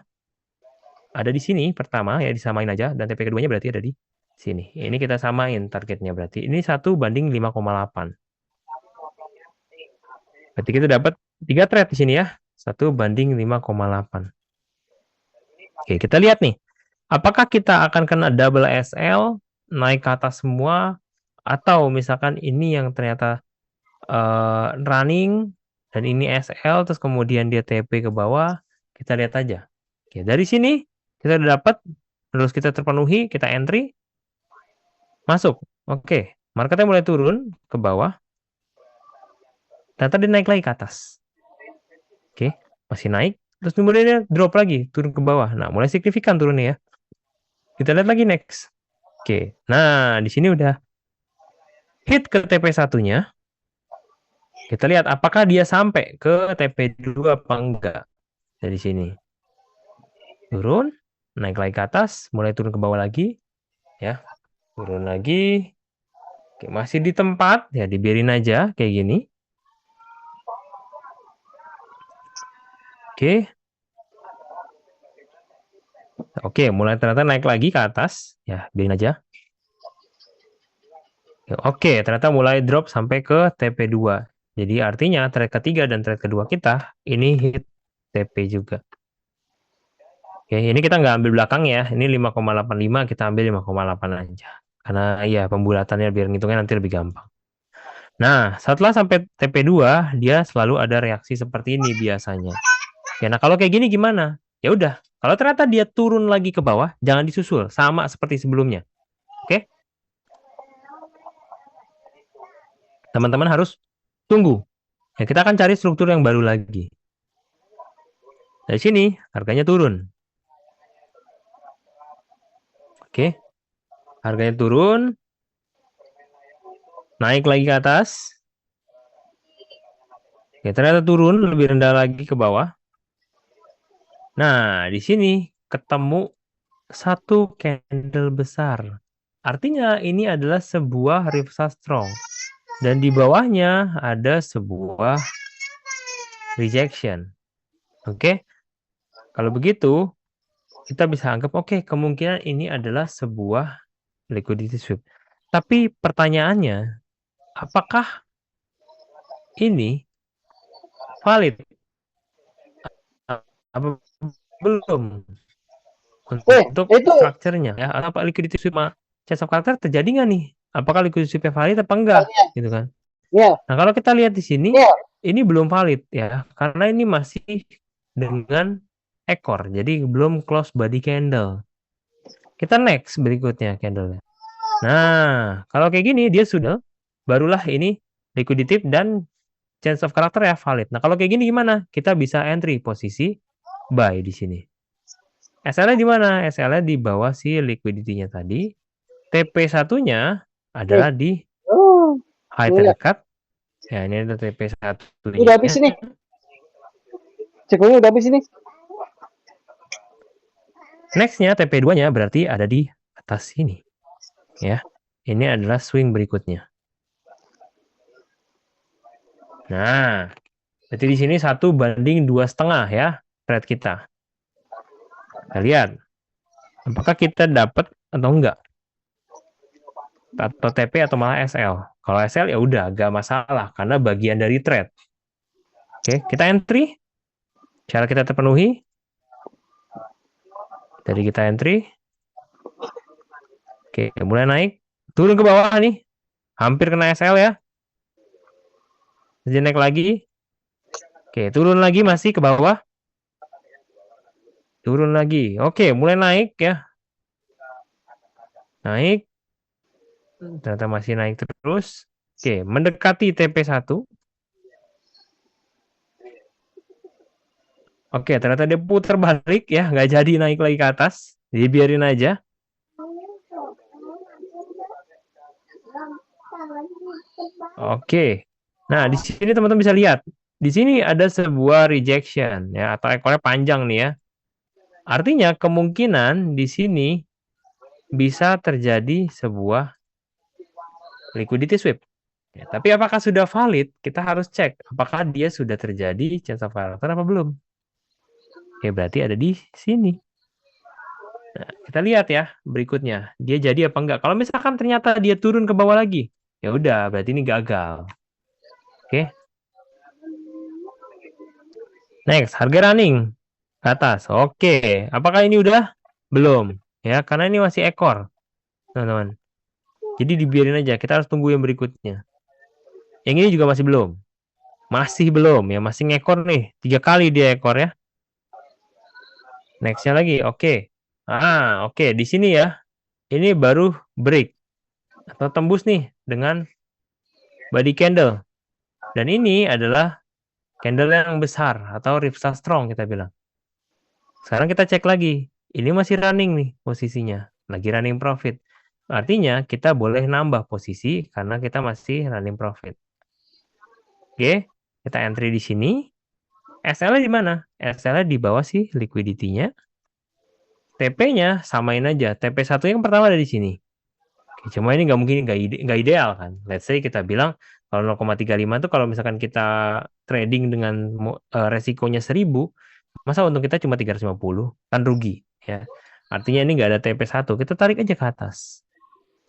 ada di sini pertama ya disamain aja dan TP keduanya berarti ada di sini. Ini kita samain targetnya berarti. Ini 1:5,8. Berarti kita dapat 3 trade di sini ya. 1:5,8. Oke, kita lihat nih. Apakah kita akan kena double SL naik ke atas semua atau misalkan ini yang ternyata running dan ini SL terus kemudian dia TP ke bawah, kita lihat aja. Oke, dari sini kita udah dapat terus kita terpenuhi, kita entry masuk. Oke, marketnya mulai turun ke bawah. Ternyata dia naik lagi ke atas. Oke, masih naik. Terus kemudian dia drop lagi, turun ke bawah. Nah, mulai signifikan turunnya ya. Kita lihat lagi next. Oke, nah di sini udah hit ke TP1-nya. Kita lihat apakah dia sampai ke TP2 apa enggak. Dari sini. Turun, naik lagi ke atas, mulai turun ke bawah lagi. Ya, turun lagi. Oke, masih di tempat, ya dibiarin aja kayak gini. Oke. Oke, mulai ternyata naik lagi ke atas. Ya, biarin aja. Oke, ternyata mulai drop sampai ke TP2. Jadi artinya trade ketiga dan trade kedua kita ini hit TP juga. Oke, ini kita nggak ambil belakang ya. Ini 5,85, kita ambil 5,8 aja. Karena ya pembulatannya biar ngitungnya nanti lebih gampang. Nah, setelah sampai TP2, dia selalu ada reaksi seperti ini biasanya. Ya, nah kalau kayak gini gimana? Ya udah, kalau ternyata dia turun lagi ke bawah, jangan disusul, sama seperti sebelumnya. Oke? Teman-teman harus tunggu. Ya, kita akan cari struktur yang baru lagi. Dari sini, harganya turun. Oke? Harganya turun, naik lagi ke atas. Oke, ternyata turun lebih rendah lagi ke bawah. Nah, di sini ketemu satu candle besar. Artinya ini adalah sebuah reversal strong. Dan di bawahnya ada sebuah rejection. Oke? Kalau begitu, kita bisa anggap oke, kemungkinan ini adalah sebuah liquidity sweep. Tapi pertanyaannya, apakah ini valid? Apa belum untuk Itu strukturnya ya? Apa liquidity sweep sama change of character terjadi nggak nih? Apakah liquidity sweep valid apa enggak? Gitu kan? ya, Nah, kalau kita lihat di sini, ini belum valid ya, karena ini masih dengan ekor, jadi belum close body candle. Kita next berikutnya candle. Nah, kalau kayak gini dia sudah, barulah ini liquidative dan change of character ya valid. Nah, kalau kayak gini gimana? Kita bisa entry posisi buy di sini. SL-nya di mana? SL-nya di bawah si liquidity-nya tadi. TP1-nya adalah di oh, high boleh. terdekat. Ya, ini ada TP1-nya. Udah habis ini. Cekulnya udah habis ini. Next-nya TP2-nya berarti ada di atas sini. Ya. Ini adalah swing berikutnya. Nah, berarti di sini 1:2,5 ya trade kita. Kita lihat apakah kita dapat atau enggak. Atau TP atau malah SL. Kalau SL ya udah agak masalah karena bagian dari trade. Oke, kita entry. Cara kita terpenuhi. Dari kita entry. Oke, mulai naik. Turun ke bawah nih. Hampir kena SL ya. Jadi naik lagi. Oke, turun lagi masih ke bawah. Turun lagi. Oke, mulai naik ya. Naik. Ternyata masih naik terus. Oke, mendekati TP1. Oke, ternyata dia putar balik ya. Nggak jadi naik lagi ke atas. Jadi biarin aja. Oke. Nah, di sini teman-teman bisa lihat. Di sini ada sebuah rejection ya atau ekornya panjang nih ya. Artinya kemungkinan di sini bisa terjadi sebuah liquidity sweep. Ya, tapi apakah sudah valid? Kita harus cek apakah dia sudah terjadi change of character apa belum. Oke, berarti ada di sini. Nah, kita lihat ya berikutnya. Dia jadi apa enggak? Kalau misalkan ternyata dia turun ke bawah lagi, ya udah berarti ini gagal. Oke. Next, harga running ke atas. Oke. Apakah ini udah? Belum. Ya, karena ini masih ekor, teman-teman. Jadi dibiarin aja. Kita harus tunggu yang berikutnya. Yang ini juga masih belum. Masih belum ya, masih ngekor nih. 3 kali dia ekor ya. Nextnya lagi, oke. Oke. Di sini ya. Ini baru break atau tembus nih dengan body candle. Dan ini adalah candle yang besar atau ripsa strong kita bilang. Sekarang kita cek lagi. Ini masih running nih posisinya. Lagi running profit. Artinya kita boleh nambah posisi karena kita masih running profit. Oke, kita entry di sini. SL-nya di mana? SL-nya di bawah sih liquidity-nya. TP-nya samain aja. TP1 yang pertama ada di sini. Oke, cuma ini nggak mungkin nggak ideal kan. Let's say kita bilang kalau 0,35 itu kalau misalkan kita trading dengan resikonya 1000, masa untung kita cuma 350? Kan rugi ya. Artinya ini nggak ada TP1. Kita tarik aja ke atas.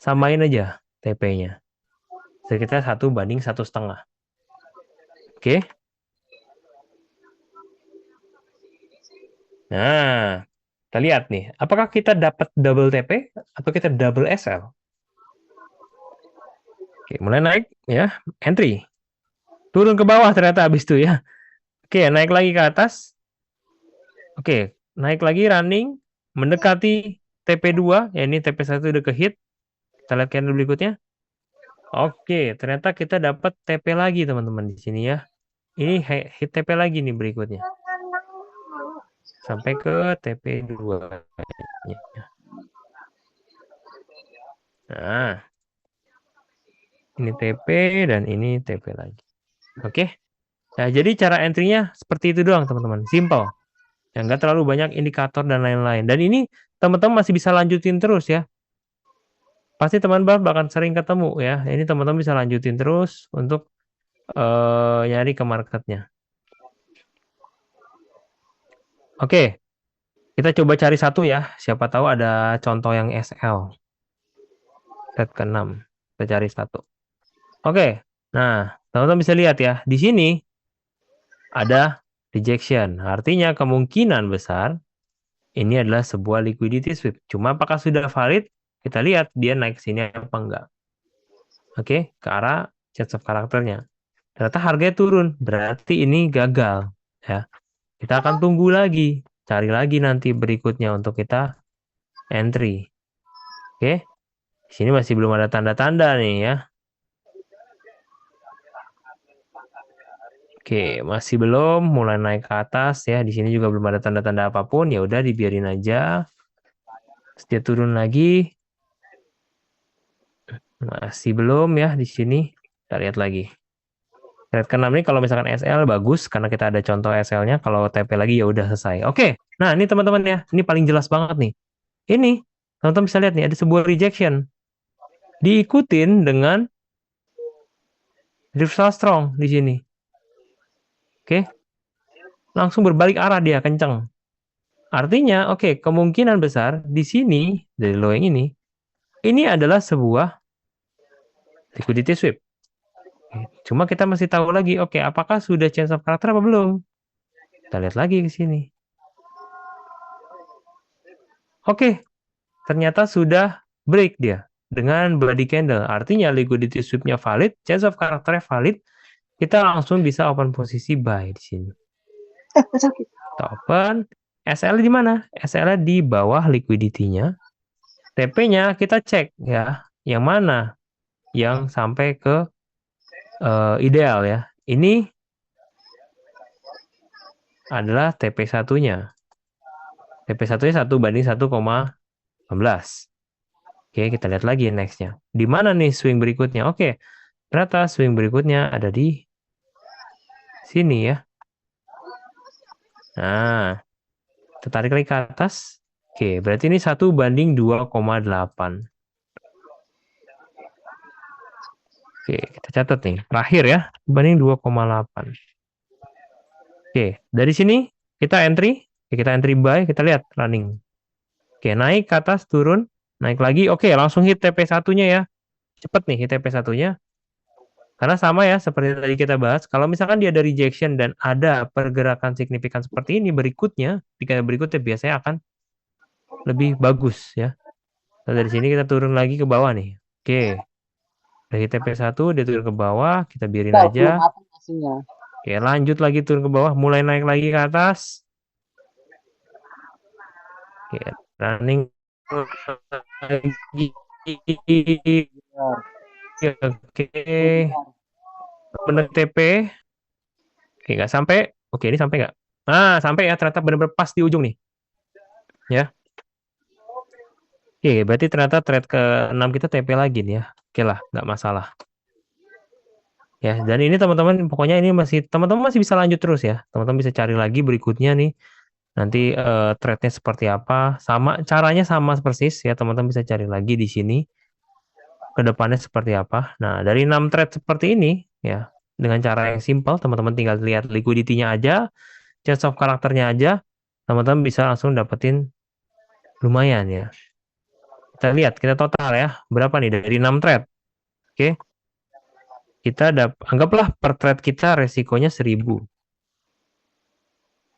Samain aja TP-nya. Jadi kita 1 banding 1,5. Oke. Nah, kita lihat nih. Apakah kita dapat double TP atau kita double SL? Oke, mulai naik ya. Entry. Turun ke bawah ternyata habis itu ya. Oke, naik lagi ke atas. Oke, naik lagi running. Mendekati TP2. Ya ini TP1 udah ke hit. Kita lihat candle berikutnya. Oke, ternyata kita dapat TP lagi teman-teman di sini ya. Ini hit TP lagi nih berikutnya. Sampai ke TP2. Nah, ini TP dan ini TP lagi. Oke. Nah, jadi cara entry-nya seperti itu doang, teman-teman. Simple. Ya, nggak terlalu banyak indikator dan lain-lain. Dan ini teman-teman masih bisa lanjutin terus ya. Pasti teman-teman bahkan sering ketemu ya. Ini teman-teman bisa lanjutin terus untuk nyari ke marketnya. Oke, kita coba cari satu ya. Siapa tahu ada contoh yang SL. Set ke-6. Kita cari satu. Oke, nah teman-teman bisa lihat ya. Di sini ada rejection. Artinya kemungkinan besar ini adalah sebuah liquidity sweep. Cuma apakah sudah valid? Kita lihat dia naik sini apa enggak. Oke, ke arah change of karakternya. Ternyata harganya turun, berarti ini gagal. Ya, kita akan tunggu lagi, cari lagi nanti berikutnya untuk kita entry. Oke, di sini masih belum ada tanda-tanda nih ya. Oke, masih belum mulai naik ke atas ya. Di sini juga belum ada tanda-tanda apapun. Ya udah dibiarin aja. Dia turun lagi. Masih belum ya di sini. Kita lihat lagi. Red ke-6 ini kalau misalkan SL bagus karena kita ada contoh SL-nya. Kalau TP lagi ya udah selesai. Oke. Nah, ini teman-teman ya. Ini paling jelas banget nih. Ini teman-teman bisa lihat nih ada sebuah rejection. Diikutin dengan reversal strong di sini. Oke. Langsung berbalik arah dia kenceng. Artinya, oke, kemungkinan besar di sini dari low yang ini adalah sebuah liquidity sweep. Cuma kita masih tahu lagi, oke, apakah sudah change of character apa belum? Kita lihat lagi ke sini. Oke, ternyata sudah break dia dengan body candle. Artinya liquidity sweep-nya valid, chance of character valid, kita langsung bisa open posisi buy di sini. Sakit. Kita open, SL di mana? SL di bawah liquidity-nya. TP-nya kita cek ya, yang mana yang sampai ke ideal ya. Ini adalah TP satunya. TP satunya 1 banding 1,16. Oke, kita lihat lagi next-nya. Di mana nih swing berikutnya? Oke, ternyata swing berikutnya ada di sini ya. Nah, tertarik lagi ke atas. Oke, berarti ini 1 banding 2,8. Oke, kita catat nih. Terakhir ya, banding 2,8. Oke, dari sini kita entry. Oke, kita entry buy, kita lihat running. Oke, naik ke atas, turun, naik lagi. Oke, langsung hit TP satunya ya. Cepet nih hit TP satunya. Karena sama ya, seperti tadi kita bahas, kalau misalkan dia ada rejection dan ada pergerakan signifikan seperti ini berikutnya, di kali berikutnya biasanya akan lebih bagus ya. Nah, dari sini kita turun lagi ke bawah nih. Oke, dari TP1 dia turun ke bawah, kita biarin Kita belum aja. apa hasilnya. Oke, lanjut lagi turun ke bawah, mulai naik lagi ke atas. Oke, running lagi. Benar. Oke, Benar. bener TP. Oke, nggak sampai. Oke, ini sampai nggak? Nah, sampai ya, ternyata benar-benar pas di ujung nih. Ya. Oke, berarti ternyata trade ke-6 kita TP lagi nih ya. Oke lah, nggak masalah. Ya, dan ini teman-teman, pokoknya ini teman-teman masih bisa lanjut terus ya. Teman-teman bisa cari lagi berikutnya nih. Nanti trade-nya seperti apa. Caranya sama persis ya, teman-teman bisa cari lagi di sini. Ke depannya seperti apa. Nah, dari 6 trade seperti ini ya, dengan cara yang simpel, teman-teman tinggal lihat liquidity-nya aja, chance of karakternya aja, teman-teman bisa langsung dapetin lumayan ya. Kita lihat, kita total ya, berapa nih dari 6 trade. Oke. Kita anggaplah per trade kita resikonya 1000.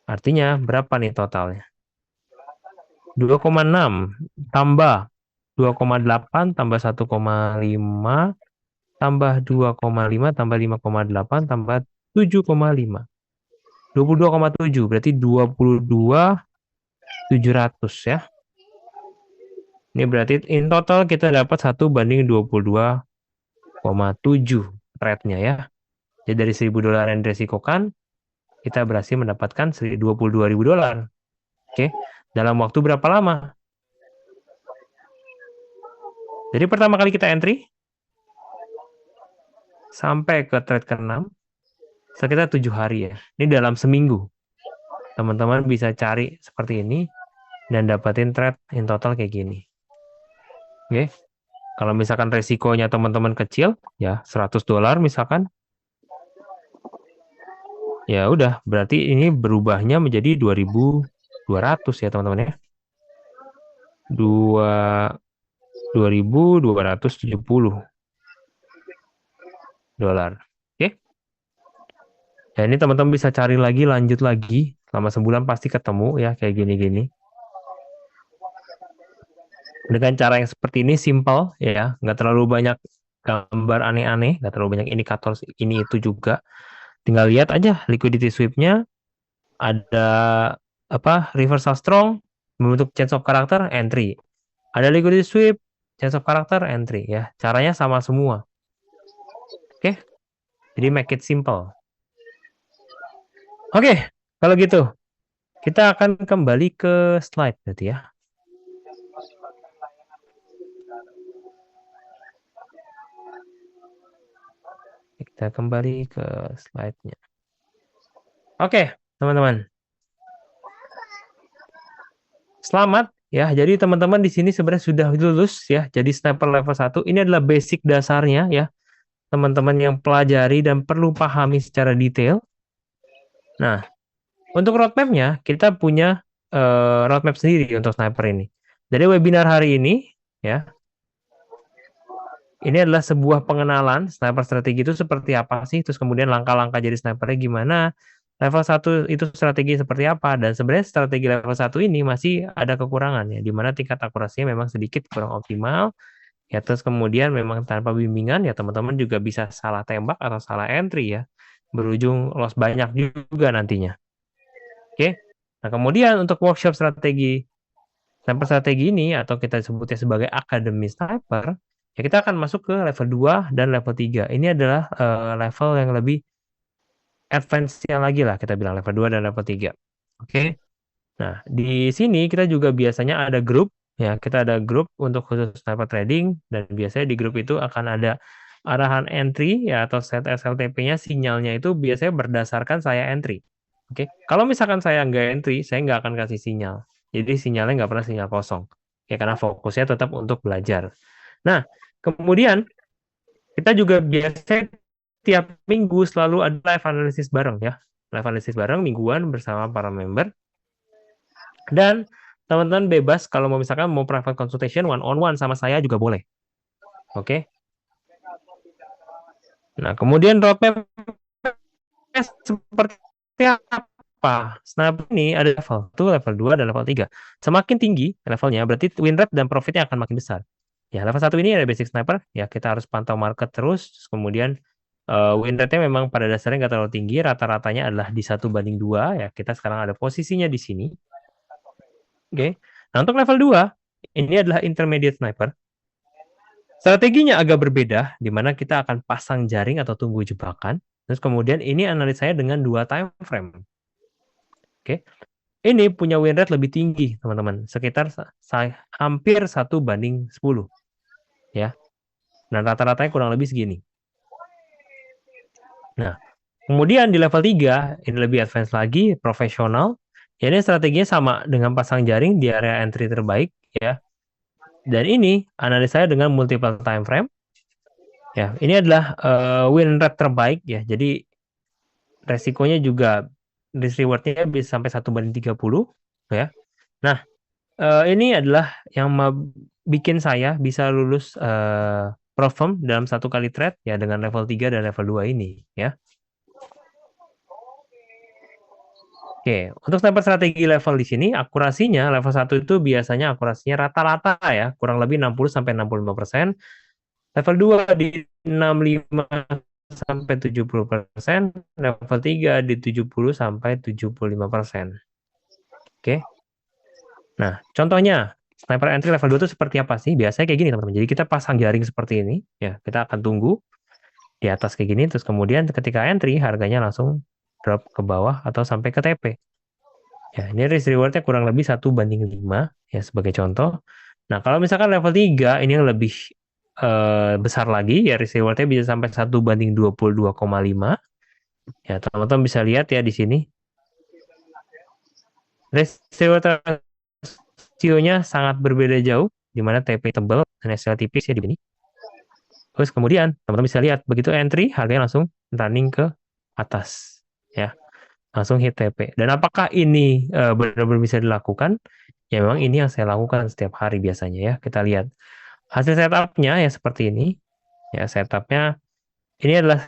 Artinya berapa nih totalnya? 2,6 tambah 2,8 tambah 1,5 tambah 2,5 tambah 5,8 tambah 7,5. 22,7 berarti 22.700 ya. Ini berarti in total kita dapat 1 banding 22,7 trade-nya ya. Jadi dari $1.000 yang diresikokan, kita berhasil mendapatkan $22.000. Oke, dalam waktu berapa lama? Jadi pertama kali kita entry, sampai ke trade ke-6, sekitar 7 hari ya. Ini dalam seminggu. Teman-teman bisa cari seperti ini, dan dapatin trade in total kayak gini. Oke, kalau misalkan resikonya teman-teman kecil, ya $100 misalkan, ya udah, berarti ini berubahnya menjadi 2.200 ya teman-teman ya. 2.270 dolar. Oke. Ya ini teman-teman bisa cari lagi, lanjut lagi. Selama sebulan pasti ketemu ya kayak gini-gini. Dengan cara yang seperti ini simple ya, nggak terlalu banyak gambar aneh-aneh, nggak terlalu banyak indikator ini itu juga. Tinggal lihat aja liquidity sweep-nya, ada apa reversal strong, membentuk chance of character entry. Ada liquidity sweep, chance of character entry ya. Caranya sama semua. Oke. Jadi make it simple. Oke, kalau gitu kita akan kembali ke slide berarti ya. Kita kembali ke slide-nya. Oke, teman-teman. Selamat ya. Jadi teman-teman di sini sebenarnya sudah lulus ya. Jadi sniper level 1 ini adalah basic dasarnya ya. Teman-teman yang pelajari dan perlu pahami secara detail. Nah, untuk roadmap-nya kita punya roadmap sendiri untuk sniper ini. Jadi webinar hari ini ya, ini adalah sebuah pengenalan sniper strategi itu seperti apa sih, terus kemudian langkah-langkah jadi snipernya gimana, level 1 itu strategi seperti apa, dan sebenarnya strategi level 1 ini masih ada kekurangannya, di mana tingkat akurasinya memang sedikit kurang optimal. Ya, terus kemudian memang tanpa bimbingan ya teman-teman juga bisa salah tembak atau salah entry ya. Berujung loss banyak juga nantinya. Oke. Nah, kemudian untuk workshop strategi sniper strategi ini atau kita sebutnya sebagai akademi sniper, ya kita akan masuk ke level 2 dan level 3. Ini adalah level yang lebih advance-nya lagi lah kita bilang level 2 dan level 3. Oke. Nah, di sini kita juga biasanya ada grup, ya, kita ada grup untuk khusus sniper trading, dan biasanya di grup itu akan ada arahan entry, ya, atau set SLTP-nya, sinyalnya itu biasanya berdasarkan saya entry. Oke, kalau misalkan saya nggak entry, saya nggak akan kasih sinyal. Jadi sinyalnya nggak pernah sinyal kosong. Ya, karena fokusnya tetap untuk belajar. Nah, kemudian kita juga biasanya tiap minggu selalu ada live analysis bareng ya. Live analysis bareng mingguan bersama para member. Dan teman-teman bebas kalau mau misalkan mau private consultation one on one sama saya juga boleh. Oke. Nah, kemudian roadmap seperti apa? Snap ini ada level 1, level 2, dan level 3. Semakin tinggi levelnya, berarti win rate dan profitnya akan makin besar. Ya, level 1 ini ada basic sniper, ya kita harus pantau market terus, kemudian win rate-nya memang pada dasarnya nggak terlalu tinggi, rata-ratanya adalah di 1/2, ya kita sekarang ada posisinya di sini. Oke. Nah, untuk level 2, ini adalah intermediate sniper. Strateginya agak berbeda, di mana kita akan pasang jaring atau tunggu jebakan. Terus kemudian ini analisanya dengan 2 time frame. Oke. Ini punya win rate lebih tinggi, teman-teman. Sekitar hampir 1/10. Ya. Nah, rata-ratanya kurang lebih segini. Nah, kemudian di level 3, ini lebih advance lagi, profesional. Ya, ini strateginya sama dengan pasang jaring di area entry terbaik, ya. Dan ini analisanya dengan multiple time frame. Ya, ini adalah win rate terbaik ya. Jadi resikonya juga risk rewardnya bisa sampai 1/30 ya. Nah, ini adalah yang bikin saya bisa lulus pro firm dalam 1 kali trade ya dengan level 3 dan level 2 ini ya. Oke, untuk sniper strategi level di sini akurasinya level 1 itu biasanya akurasinya rata-rata ya, kurang lebih 60 sampai 65%. Level 2 di 65 sampai 70%, level 3 di 70 sampai 75%. Oke. Nah, contohnya sniper entry level 2 itu seperti apa sih? Biasanya kayak gini, teman-teman. Jadi kita pasang jaring seperti ini, ya. Kita akan tunggu di atas kayak gini, terus kemudian ketika entry harganya langsung drop ke bawah atau sampai ke TP. Ya, ini risk rewardnya kurang lebih 1/5 ya sebagai contoh. Nah, kalau misalkan level 3 ini yang lebih besar lagi ya, risk rewardnya bisa sampai 1/22,5. Ya, teman-teman bisa lihat ya di sini. Risk reward rasionya sangat berbeda jauh, di mana TP tebal dan SL tipis ya di sini. Terus kemudian teman-teman bisa lihat begitu entry harganya langsung running ke atas ya, langsung hit TP. Dan apakah ini benar-benar bisa dilakukan? Ya memang ini yang saya lakukan setiap hari biasanya ya. Kita lihat hasil setupnya ya seperti ini. Ya, setupnya ini adalah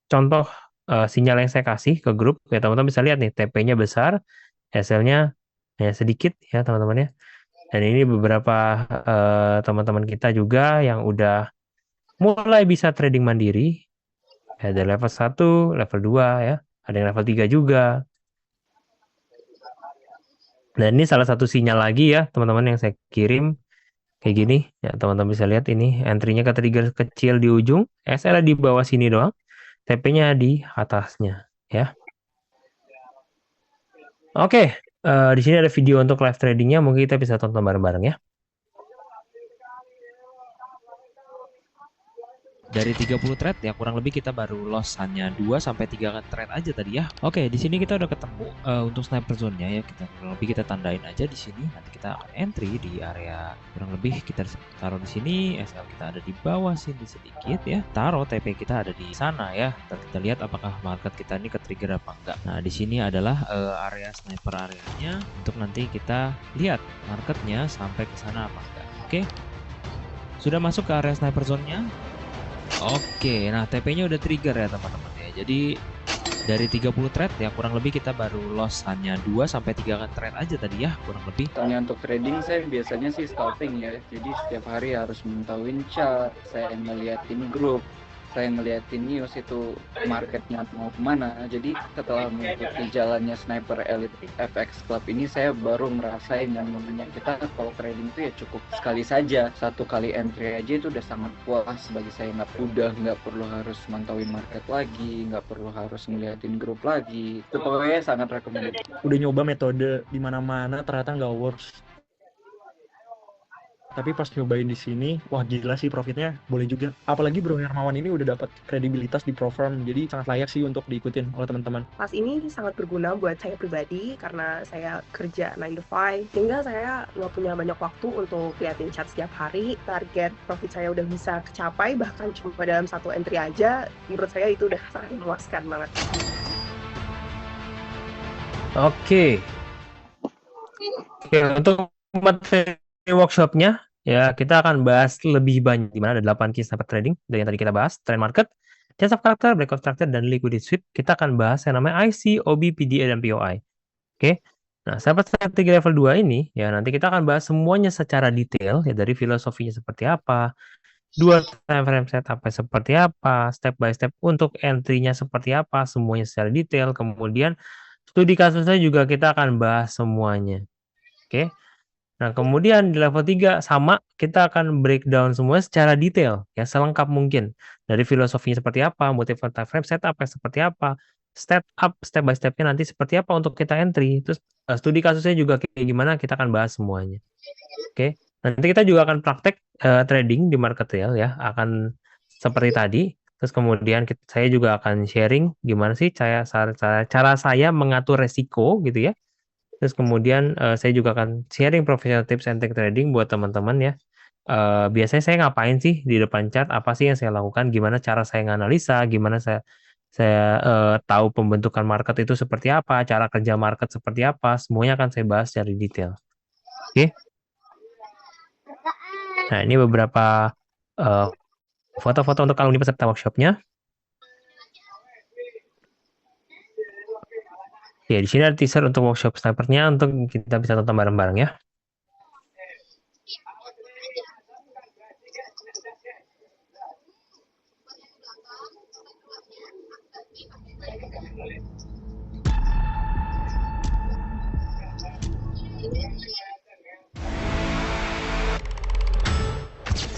contoh sinyal yang saya kasih ke grup. Ya teman-teman bisa lihat nih TP-nya besar, SL-nya ya sedikit ya teman-teman ya. Dan ini beberapa teman-teman kita juga yang udah mulai bisa trading mandiri. Ada level 1, level 2 ya. Ada yang level 3 juga. Dan ini salah satu sinyal lagi ya teman-teman yang saya kirim. Kayak gini, ya teman-teman bisa lihat ini entry-nya ke trigger kecil di ujung, SL di bawah sini doang, TP-nya di atasnya, ya. Oke, di sini ada video untuk live tradingnya, mungkin kita bisa tonton bareng-bareng ya. Dari 30 trade ya kurang lebih kita baru loss hanya 2 sampai 3 trade aja tadi ya. Oke, di sini kita udah ketemu untuk sniper zone-nya ya. Kita kurang lebih kita tandain aja di sini. Nanti kita akan entry di area kurang lebih kita taruh di sini. SL kita ada di bawah sini sedikit ya. Taruh TP kita ada di sana ya. Kita lihat apakah market kita ini ke trigger apa enggak. Nah, di sini adalah area sniper areanya untuk nanti kita lihat marketnya sampai ke sana apa enggak. Oke. Sudah masuk ke area sniper zone-nya. Oke, nah TP-nya udah trigger ya teman-teman ya. Jadi Dari 30 thread ya kurang lebih kita baru loss hanya 2 sampai 3 thread aja tadi ya kurang lebih. Tanya untuk trading saya biasanya sih scalping ya. Jadi setiap hari harus mentauin chart, saya ngeliatin grup, saya ngeliatin news itu marketnya mau kemana. Jadi setelah mengikuti jalannya Sniper Elite FX Club ini saya baru ngerasain yang namanya kita kalau trading itu ya cukup sekali saja. Satu kali entry aja itu udah sangat puas bagi saya. Nggak perlu harus mantauin market lagi, nggak perlu harus ngeliatin grup lagi. Itu pokoknya sangat recommended. Udah nyoba metode di mana-mana ternyata nggak works. Tapi pas nyobain di sini, wah gila sih profitnya, boleh juga. Apalagi Bro Hermawan ini udah dapat kredibilitas di Profirm, jadi sangat layak sih untuk diikutin oleh teman-teman. Kelas ini sangat berguna buat saya pribadi karena saya kerja 9 to 5 sehingga saya nggak punya banyak waktu untuk liatin chat setiap hari. Target profit saya udah bisa kecapai bahkan cuma dalam satu entry aja. Menurut saya itu udah sangat memuaskan banget. Oke. Oke, untuk materi workshopnya ya kita akan bahas lebih banyak di mana ada 8 case sniper trading dari yang tadi kita bahas, trend market, chance of character, breakout structure, dan liquidity sweep. Kita akan bahas yang namanya IC, OB, PDA, dan POI. Oke. Nah, sniper strategi level 2 ini ya nanti kita akan bahas semuanya secara detail ya dari filosofinya seperti apa, dua time frame setupnya seperti apa, step by step untuk entry-nya seperti apa, semuanya secara detail. Kemudian studi kasusnya juga kita akan bahas semuanya. Oke. Nah, kemudian di level 3 sama kita akan breakdown semua secara detail ya selengkap mungkin. Dari filosofinya seperti apa, motif time frame setupnya seperti apa, step by step-nya nanti seperti apa untuk kita entry. Terus studi kasusnya juga kayak gimana kita akan bahas semuanya. Oke. Nanti kita juga akan praktek trading di market real ya, akan seperti tadi. Terus kemudian saya juga akan sharing gimana sih cara saya mengatur resiko gitu ya. Terus kemudian saya juga akan sharing professional tips and trick trading buat teman-teman ya. Biasanya saya ngapain sih di depan chat, apa sih yang saya lakukan, gimana cara saya nganalisa, gimana saya tahu pembentukan market itu seperti apa, cara kerja market seperti apa, semuanya akan saya bahas secara detail. Oke. Nah, ini beberapa foto-foto untuk alumni peserta workshopnya. Ya, di sini ada teaser untuk workshop snipernya untuk kita bisa tonton bareng-bareng ya.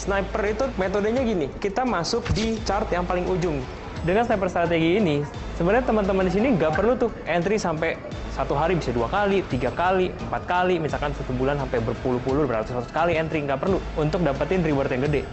Sniper itu metodenya gini, kita masuk di chart yang paling ujung. Dengan sniper strategi ini, sebenarnya teman-teman di sini nggak perlu tuh entry sampai satu hari bisa 2 kali, 3 kali, 4 kali, misalkan satu bulan sampai berpuluh-puluh, beratus-ratus kali entry, nggak perlu untuk dapetin reward yang gede.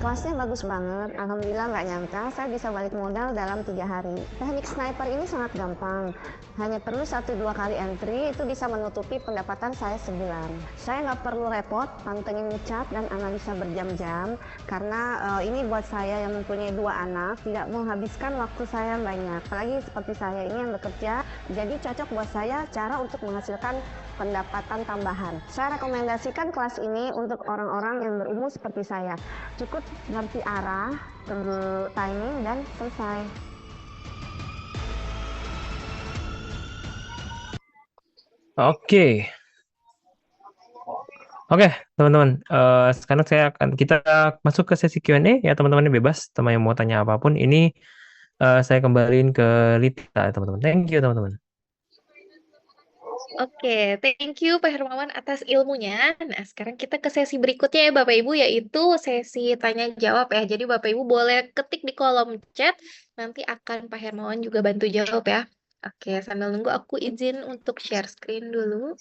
Kelasnya bagus banget, alhamdulillah nggak nyangka saya bisa balik modal dalam 3 hari. Teknik sniper ini sangat gampang, hanya perlu 1-2 kali entry itu bisa menutupi pendapatan saya sebulan. Saya nggak perlu repot pantengin chart dan analisa berjam-jam karena ini buat saya yang mempunyai 2 anak tidak menghabiskan waktu saya banyak. Apalagi seperti saya ini yang bekerja, jadi cocok buat saya cara untuk menghasilkan pendapatan tambahan. Saya rekomendasikan kelas ini untuk orang-orang yang berumur seperti saya. Cukup ngerti arah, tunggu timing, dan selesai. Oke. Oke, teman-teman. Sekarang kita masuk ke sesi Q&A ya, teman-teman bebas. Teman yang mau tanya apapun, ini saya kembaliin ke Lita, teman-teman. Thank you, teman-teman. Oke, thank you Pak Hermawan atas ilmunya. Nah, sekarang kita ke sesi berikutnya ya Bapak Ibu, yaitu sesi tanya jawab ya. Jadi Bapak Ibu boleh ketik di kolom chat, nanti akan Pak Hermawan juga bantu jawab ya. Oke, sambil nunggu aku izin untuk share screen dulu.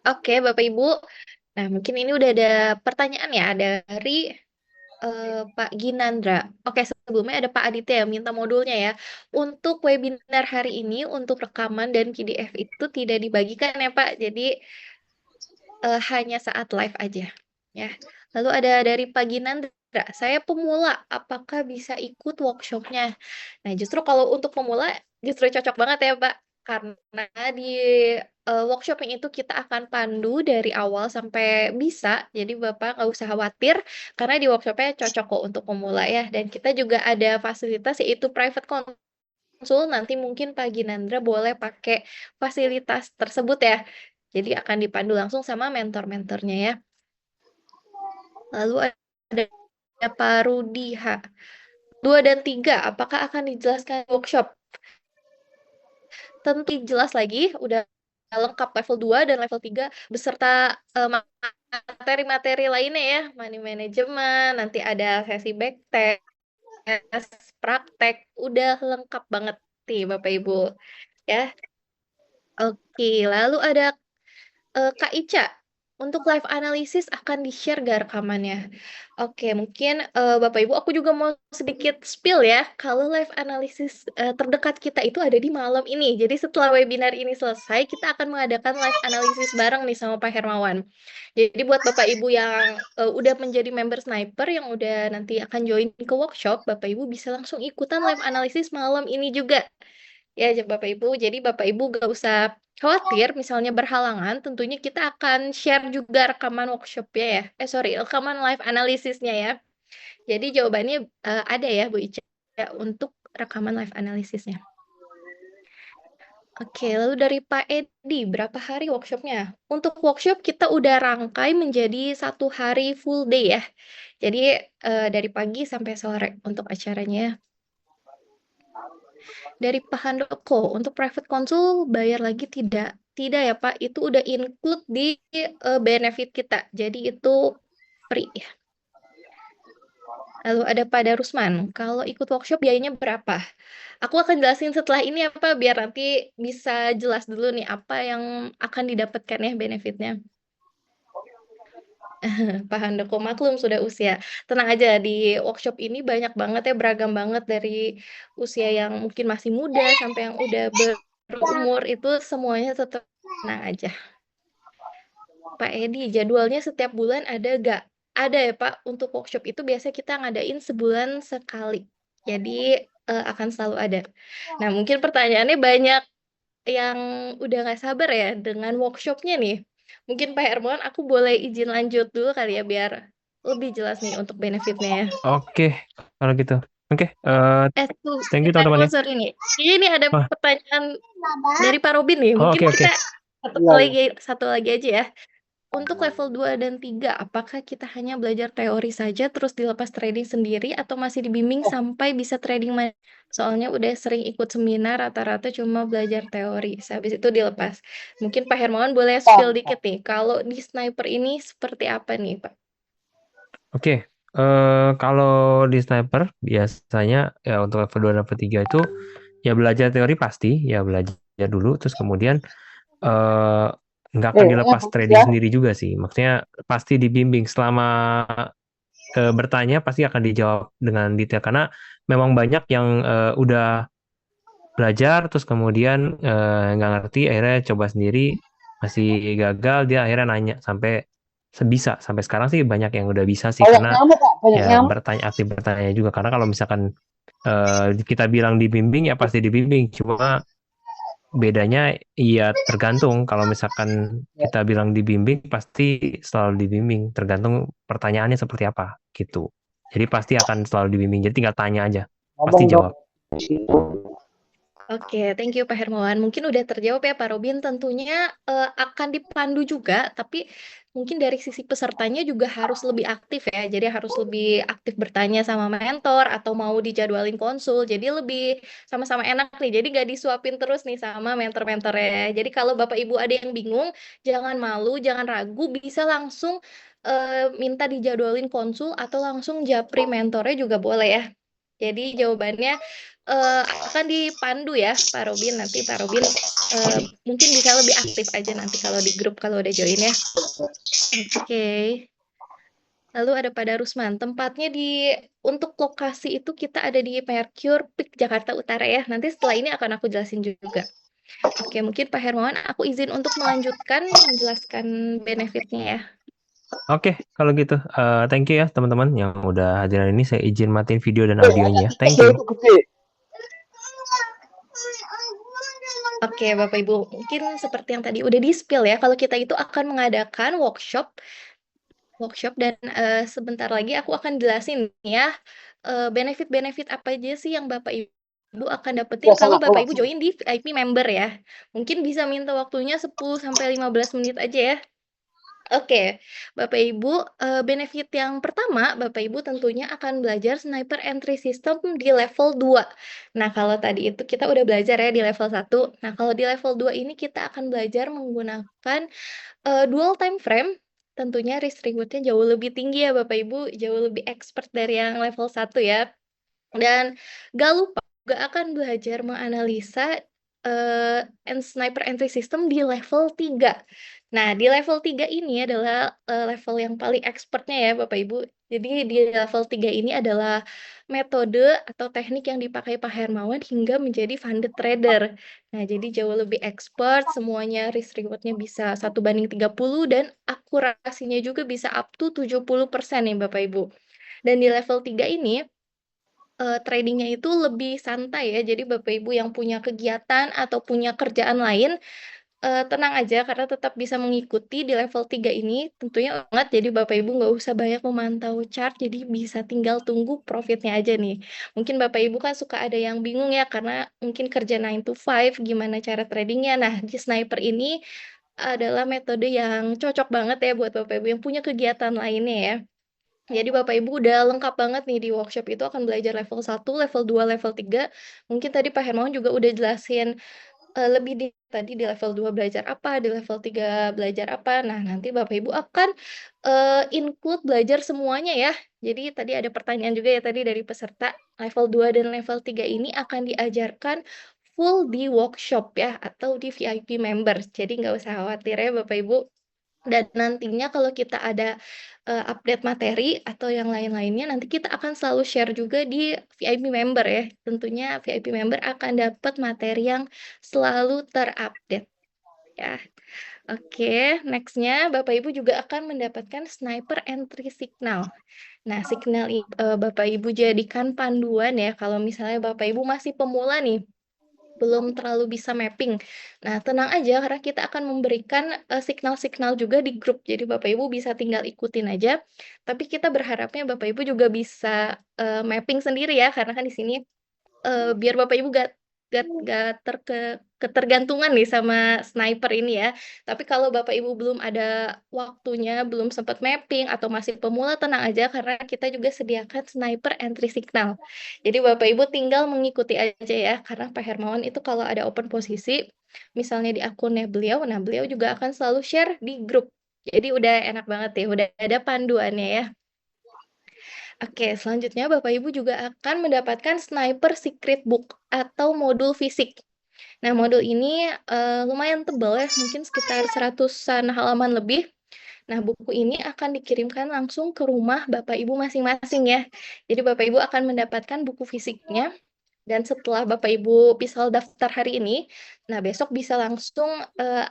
Oke, Bapak Ibu. Nah, mungkin ini udah ada pertanyaan ya dari Pak Ginandra. Oke, sebelumnya ada Pak Aditya yang minta modulnya ya. Untuk webinar hari ini, untuk rekaman dan PDF itu tidak dibagikan ya Pak. Jadi hanya saat live aja ya. Lalu ada dari Pagi Nandra, saya pemula, apakah bisa ikut workshopnya? Nah, justru kalau untuk pemula justru cocok banget ya, Pak. Karena di workshopnya itu kita akan pandu dari awal sampai bisa. Jadi Bapak nggak usah khawatir karena di workshopnya cocok kok untuk pemula ya. Dan kita juga ada fasilitas yaitu private konsul. Nanti mungkin Pak Ginandra boleh pakai fasilitas tersebut ya. Jadi akan dipandu langsung sama mentor-mentornya ya. Lalu ada Pak Rudi H. 2 dan 3, apakah akan dijelaskan di workshop? Tentu jelas lagi, udah lengkap level 2 dan level 3 beserta materi-materi lainnya ya, money management, nanti ada sesi backtest, praktek, udah lengkap banget nih Bapak Ibu ya. Oke, lalu ada Kak Ica, untuk live analysis akan di-share gak rekamannya? Oke, mungkin Bapak Ibu, aku juga mau sedikit spill ya. Kalau live analysis terdekat kita itu ada di malam ini. Jadi setelah webinar ini selesai, kita akan mengadakan live analysis bareng nih sama Pak Hermawan. Jadi buat Bapak Ibu yang udah menjadi member Sniper, yang udah nanti akan join ke workshop, Bapak Ibu bisa langsung ikutan live analysis malam ini juga. Ya, Bapak Ibu. Jadi Bapak Ibu gak usah khawatir misalnya berhalangan, tentunya kita akan share juga rekaman workshopnya ya. Sorry, rekaman live analisisnya ya. Jadi jawabannya ada ya Bu Ica untuk rekaman live analisisnya. Oke, lalu dari Pak Edi, berapa hari workshopnya? Untuk workshop kita udah rangkai menjadi 1 hari full day ya. Jadi dari pagi sampai sore untuk acaranya. Dari Pak Handoko, untuk private consult bayar lagi tidak? Tidak ya Pak, itu udah include di benefit kita. Jadi itu free ya. Lalu ada Pak Darusman, kalau ikut workshop biayanya berapa? Aku akan jelasin setelah ini ya Pak, biar nanti bisa jelas dulu nih apa yang akan didapatkan ya benefitnya. Pak Handoko maklum sudah usia. Tenang aja, di workshop ini banyak banget ya, beragam banget dari usia yang mungkin masih muda sampai yang udah berumur, itu semuanya tetap tenang aja. Pak Edi, jadwalnya setiap bulan ada gak? Ada ya Pak, untuk workshop itu biasanya kita ngadain sebulan sekali. Jadi akan selalu ada. Nah, mungkin pertanyaannya banyak yang udah nggak sabar ya dengan workshopnya nih. Mungkin Pak Hermawan, aku boleh izin lanjut dulu kali ya biar lebih jelas nih untuk benefitnya ya. Oke, kalau gitu. Oke, thank you Pak teman-teman ya. Hermawan, sorry nih. Ini ada Wah. pertanyaan dari Pak Robin nih. Oh, Mungkin oke. kita satu lagi aja ya. Untuk level 2 dan 3, apakah kita hanya belajar teori saja terus dilepas trading sendiri atau masih dibimbing sampai bisa trading Soalnya udah sering ikut seminar, rata-rata cuma belajar teori, habis itu dilepas. Mungkin Pak Hermawan boleh spill dikit nih, kalau di Sniper ini seperti apa nih Pak? Oke, kalau di Sniper biasanya ya untuk level 2 dan level 3 itu ya belajar teori pasti, ya belajar dulu, terus kemudian nggak akan dilepas trading sendiri juga sih. Maksudnya pasti dibimbing selama bertanya pasti akan dijawab dengan detail karena memang banyak yang udah belajar terus kemudian nggak ngerti akhirnya coba sendiri masih gagal dia akhirnya nanya sampai sampai sekarang sih banyak yang udah bisa sih karena ya aktif bertanya juga karena kalau misalkan kita bilang dibimbing ya pasti dibimbing cuma bedanya ya tergantung kalau misalkan kita bilang dibimbing pasti selalu dibimbing tergantung pertanyaannya seperti apa gitu jadi pasti akan selalu dibimbing jadi tinggal tanya aja pasti jawab. Oke, thank you Pak Hermawan. Mungkin udah terjawab ya Pak Robin. Tentunya akan dipandu juga, tapi mungkin dari sisi pesertanya juga harus lebih aktif ya. Jadi harus lebih aktif bertanya sama mentor atau mau dijadwalin konsul. Jadi lebih sama-sama enak nih. Jadi nggak disuapin terus nih sama mentor-mentornya. Jadi kalau Bapak Ibu ada yang bingung, jangan malu, jangan ragu, bisa langsung minta dijadwalin konsul atau langsung japri mentornya juga boleh ya. Jadi jawabannya akan dipandu ya Pak Robin. Nanti Pak Robin mungkin bisa lebih aktif aja nanti kalau di grup kalau udah join ya. Oke. Lalu ada Pak Darusman. Tempatnya untuk lokasi itu kita ada di Mercure Peak Jakarta Utara ya. Nanti setelah ini akan aku jelasin juga. Oke, mungkin Pak Hermawan aku izin untuk melanjutkan menjelaskan benefitnya ya. Oke, kalau gitu, thank you ya teman-teman yang udah hadir hari ini. Saya izin matiin video dan audionya ya. Thank you. Oke, Bapak Ibu, mungkin seperti yang tadi udah di-spill ya, kalau kita itu akan mengadakan workshop dan sebentar lagi aku akan jelasin ya, benefit-benefit apa aja sih yang Bapak Ibu akan dapetin kalau Bapak Ibu join di VIP member ya. Mungkin bisa minta waktunya 10 sampai 15 menit aja ya. Oke, Bapak Ibu, benefit yang pertama, Bapak Ibu tentunya akan belajar sniper entry system di level 2. Nah, kalau tadi itu kita udah belajar ya di level 1. Nah, kalau di level 2 ini kita akan belajar menggunakan dual time frame. Tentunya risk reward-nya jauh lebih tinggi ya Bapak Ibu, jauh lebih expert dari yang level 1 ya. Dan gak lupa juga akan belajar menganalisa sniper entry system di level 3. Nah, di level 3 ini adalah level yang paling expertnya ya Bapak Ibu. Jadi di level 3 ini adalah metode atau teknik yang dipakai Pak Hermawan hingga menjadi funded trader. Nah, jadi jauh lebih expert, semuanya risk reward-nya bisa 1:30 dan akurasinya juga bisa up to 70% nih Bapak Ibu. Dan di level 3 ini trading-nya itu lebih santai ya. Jadi Bapak Ibu yang punya kegiatan atau punya kerjaan lain, tenang aja karena tetap bisa mengikuti di level 3 ini tentunya banget. Jadi Bapak Ibu nggak usah banyak memantau chart, jadi bisa tinggal tunggu profitnya aja nih. Mungkin Bapak Ibu kan suka ada yang bingung ya karena mungkin kerja 9 to 5 gimana cara tradingnya. Nah, di Sniper ini adalah metode yang cocok banget ya buat Bapak Ibu yang punya kegiatan lainnya ya. Jadi Bapak Ibu udah lengkap banget nih di workshop itu akan belajar level 1, level 2, level 3. Mungkin tadi Pak Hermawan juga udah jelasin, lebih di tadi di level 2 belajar apa, di level 3 belajar apa. Nah, nanti Bapak Ibu akan, include belajar semuanya ya. Jadi tadi ada pertanyaan juga ya tadi dari peserta, level 2 dan level 3 ini akan diajarkan full di workshop ya atau di VIP members. Jadi nggak usah khawatir ya Bapak Ibu. Dan nantinya kalau kita ada, update materi atau yang lain-lainnya, nanti kita akan selalu share juga di VIP member ya. Tentunya VIP member akan dapat materi yang selalu terupdate ya. Oke, next-nya Bapak Ibu juga akan mendapatkan sniper entry signal. Nah, signal Bapak Ibu jadikan panduan ya kalau misalnya Bapak Ibu masih pemula nih, belum terlalu bisa mapping. Nah, tenang aja karena kita akan memberikan, signal-signal juga di grup. Jadi Bapak Ibu bisa tinggal ikutin aja, tapi kita berharapnya Bapak Ibu juga bisa, mapping sendiri ya, karena kan di sini biar Bapak Ibu gak ketergantungan nih sama sniper ini ya. Tapi kalau Bapak Ibu belum ada waktunya, belum sempat mapping atau masih pemula, tenang aja karena kita juga sediakan sniper entry signal. Jadi Bapak Ibu tinggal mengikuti aja ya, karena Pak Hermawan itu kalau ada open posisi, misalnya di akunnya beliau, nah beliau juga akan selalu share di grup. Jadi udah enak banget ya, udah ada panduannya ya. Oke, selanjutnya Bapak Ibu juga akan mendapatkan Sniper Secret Book atau modul fisik. Nah, modul ini lumayan tebal ya, mungkin sekitar 100-an halaman lebih. Nah, buku ini akan dikirimkan langsung ke rumah Bapak Ibu masing-masing ya. Jadi Bapak Ibu akan mendapatkan buku fisiknya dan setelah Bapak Ibu misal daftar hari ini, nah besok bisa langsung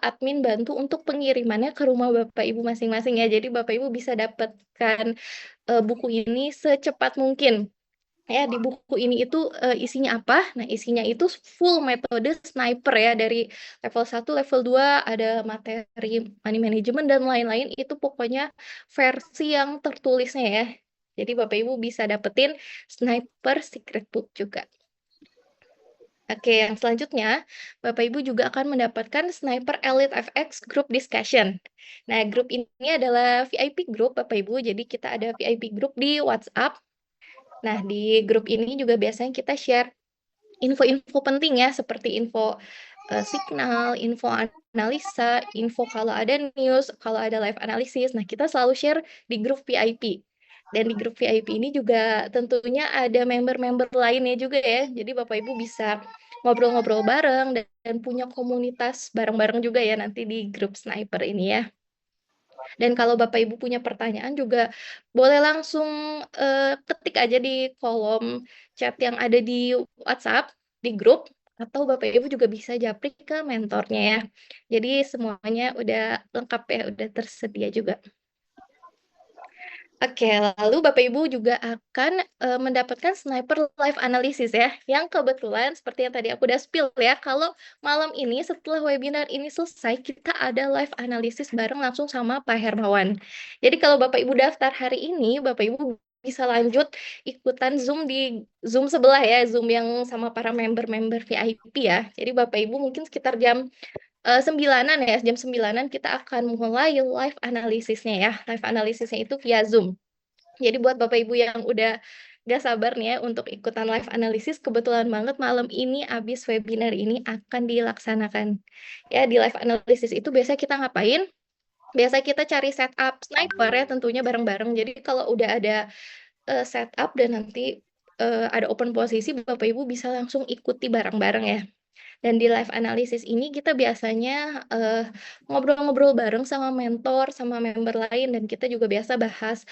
admin bantu untuk pengirimannya ke rumah Bapak Ibu masing-masing ya. Jadi Bapak Ibu bisa dapatkan buku ini secepat mungkin. Ya, di buku ini itu isinya apa? Nah, isinya itu full metode sniper ya dari level 1, level 2 ada materi money management dan lain-lain itu pokoknya versi yang tertulisnya ya. Jadi Bapak Ibu bisa dapetin Sniper Secret Book juga. Oke, yang selanjutnya, Bapak Ibu juga akan mendapatkan Sniper Elite FX Group Discussion. Nah, grup ini adalah VIP group Bapak Ibu, jadi kita ada VIP group di WhatsApp. Nah, di grup ini juga biasanya kita share info-info penting ya, seperti info signal, info analisa, info kalau ada news, kalau ada live analisis. Nah, kita selalu share di grup VIP. Dan di grup VIP ini juga tentunya ada member-member lainnya juga ya. Jadi Bapak Ibu bisa ngobrol-ngobrol bareng dan punya komunitas bareng-bareng juga ya nanti di grup Sniper ini ya. Dan kalau Bapak Ibu punya pertanyaan juga boleh langsung ketik aja di kolom chat yang ada di WhatsApp, di grup, atau Bapak Ibu juga bisa japri ke mentornya ya. Jadi semuanya udah lengkap ya, udah tersedia juga. Oke, lalu Bapak Ibu juga akan mendapatkan sniper live analysis ya, yang kebetulan seperti yang tadi aku udah spill ya, kalau malam ini setelah webinar ini selesai, kita ada live analysis bareng langsung sama Pak Hermawan. Jadi kalau Bapak Ibu daftar hari ini, Bapak Ibu bisa lanjut ikutan Zoom di Zoom sebelah ya, Zoom yang sama para member-member VIP ya. Jadi Bapak Ibu mungkin sekitar jam 9-an ya, jam 9-an kita akan mulai live analisisnya ya. Live analisisnya itu via Zoom. Jadi buat Bapak Ibu yang udah gak sabar nih ya untuk ikutan live analisis, kebetulan banget malam ini abis webinar ini akan dilaksanakan. Ya, di live analisis itu biasa kita ngapain? Biasa kita cari setup sniper ya tentunya bareng-bareng. Jadi kalau udah ada setup dan nanti ada open posisi, Bapak Ibu bisa langsung ikuti bareng-bareng ya. Dan di live analysis ini kita biasanya ngobrol-ngobrol bareng sama mentor, sama member lain, dan kita juga biasa bahas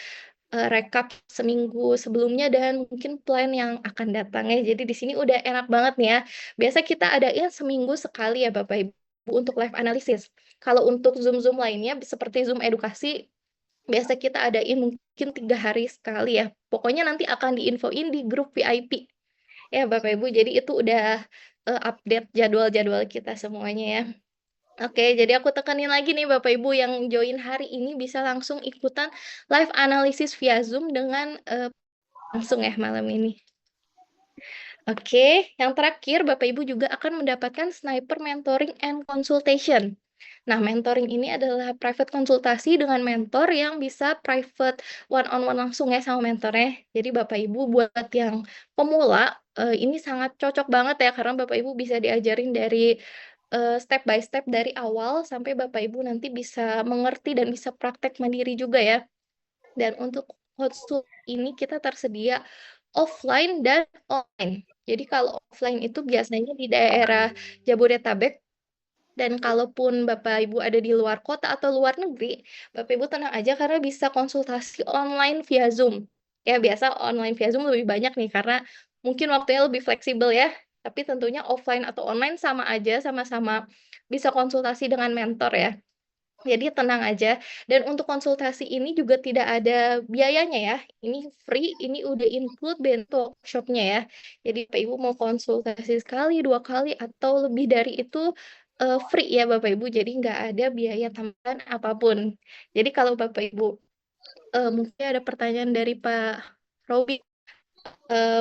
rekap seminggu sebelumnya dan mungkin plan yang akan datang ya. Jadi di sini udah enak banget nih ya. Biasa kita adain seminggu sekali ya Bapak Ibu untuk live analysis. Kalau untuk Zoom-Zoom lainnya seperti Zoom edukasi, biasa kita adain mungkin 3 hari sekali ya. Pokoknya nanti akan diinfoin di grup VIP. Ya, Bapak Ibu, jadi itu udah update jadwal-jadwal kita semuanya ya. Oke, jadi aku tekanin lagi nih Bapak Ibu yang join hari ini bisa langsung ikutan live analysis via Zoom dengan langsung ya malam ini. Oke, yang terakhir Bapak Ibu juga akan mendapatkan sniper mentoring and consultation. Nah, mentoring ini adalah private konsultasi dengan mentor yang bisa private one-on-one langsung ya sama mentornya. Jadi Bapak Ibu buat yang pemula, ini sangat cocok banget ya karena Bapak Ibu bisa diajarin dari step by step dari awal sampai Bapak Ibu nanti bisa mengerti dan bisa praktek mandiri juga ya. Dan untuk konsul ini kita tersedia offline dan online. Jadi kalau offline itu biasanya di daerah Jabodetabek, dan kalaupun Bapak Ibu ada di luar kota atau luar negeri, Bapak Ibu tenang aja karena bisa konsultasi online via Zoom. Ya, biasa online via Zoom lebih banyak nih karena mungkin waktunya lebih fleksibel ya. Tapi tentunya offline atau online sama aja, sama-sama bisa konsultasi dengan mentor ya. Jadi tenang aja. Dan untuk konsultasi ini juga tidak ada biayanya ya. Ini free, ini udah include bentuk workshop-nya ya. Jadi Bapak Ibu mau konsultasi sekali, 2 kali, atau lebih dari itu free ya Bapak Ibu. Jadi nggak ada biaya tambahan apapun. Jadi kalau Bapak Ibu mungkin ada pertanyaan dari Pak Robi.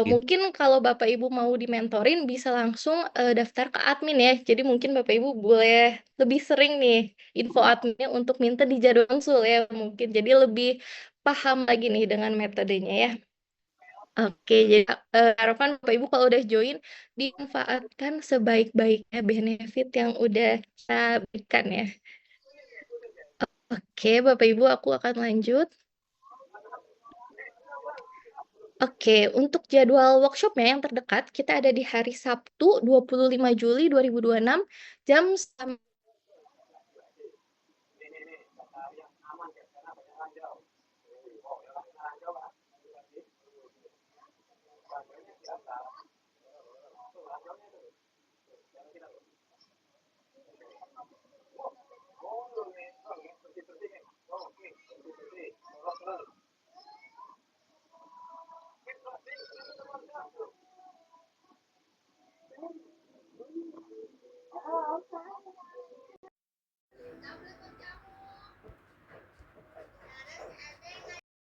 Mungkin kalau Bapak Ibu mau dimentorin bisa langsung daftar ke admin ya. Jadi mungkin Bapak Ibu boleh lebih sering nih info adminnya untuk minta dijadwal konsul ya mungkin. Jadi lebih paham lagi nih dengan metodenya ya. Oke, jadi harapan Bapak Ibu kalau udah join dimanfaatkan sebaik-baiknya benefit yang udah kita berikan ya. Oke, Bapak Ibu aku akan lanjut. Oke, untuk jadwal workshopnya yang terdekat, kita ada di hari Sabtu 25 Juli 2026 jam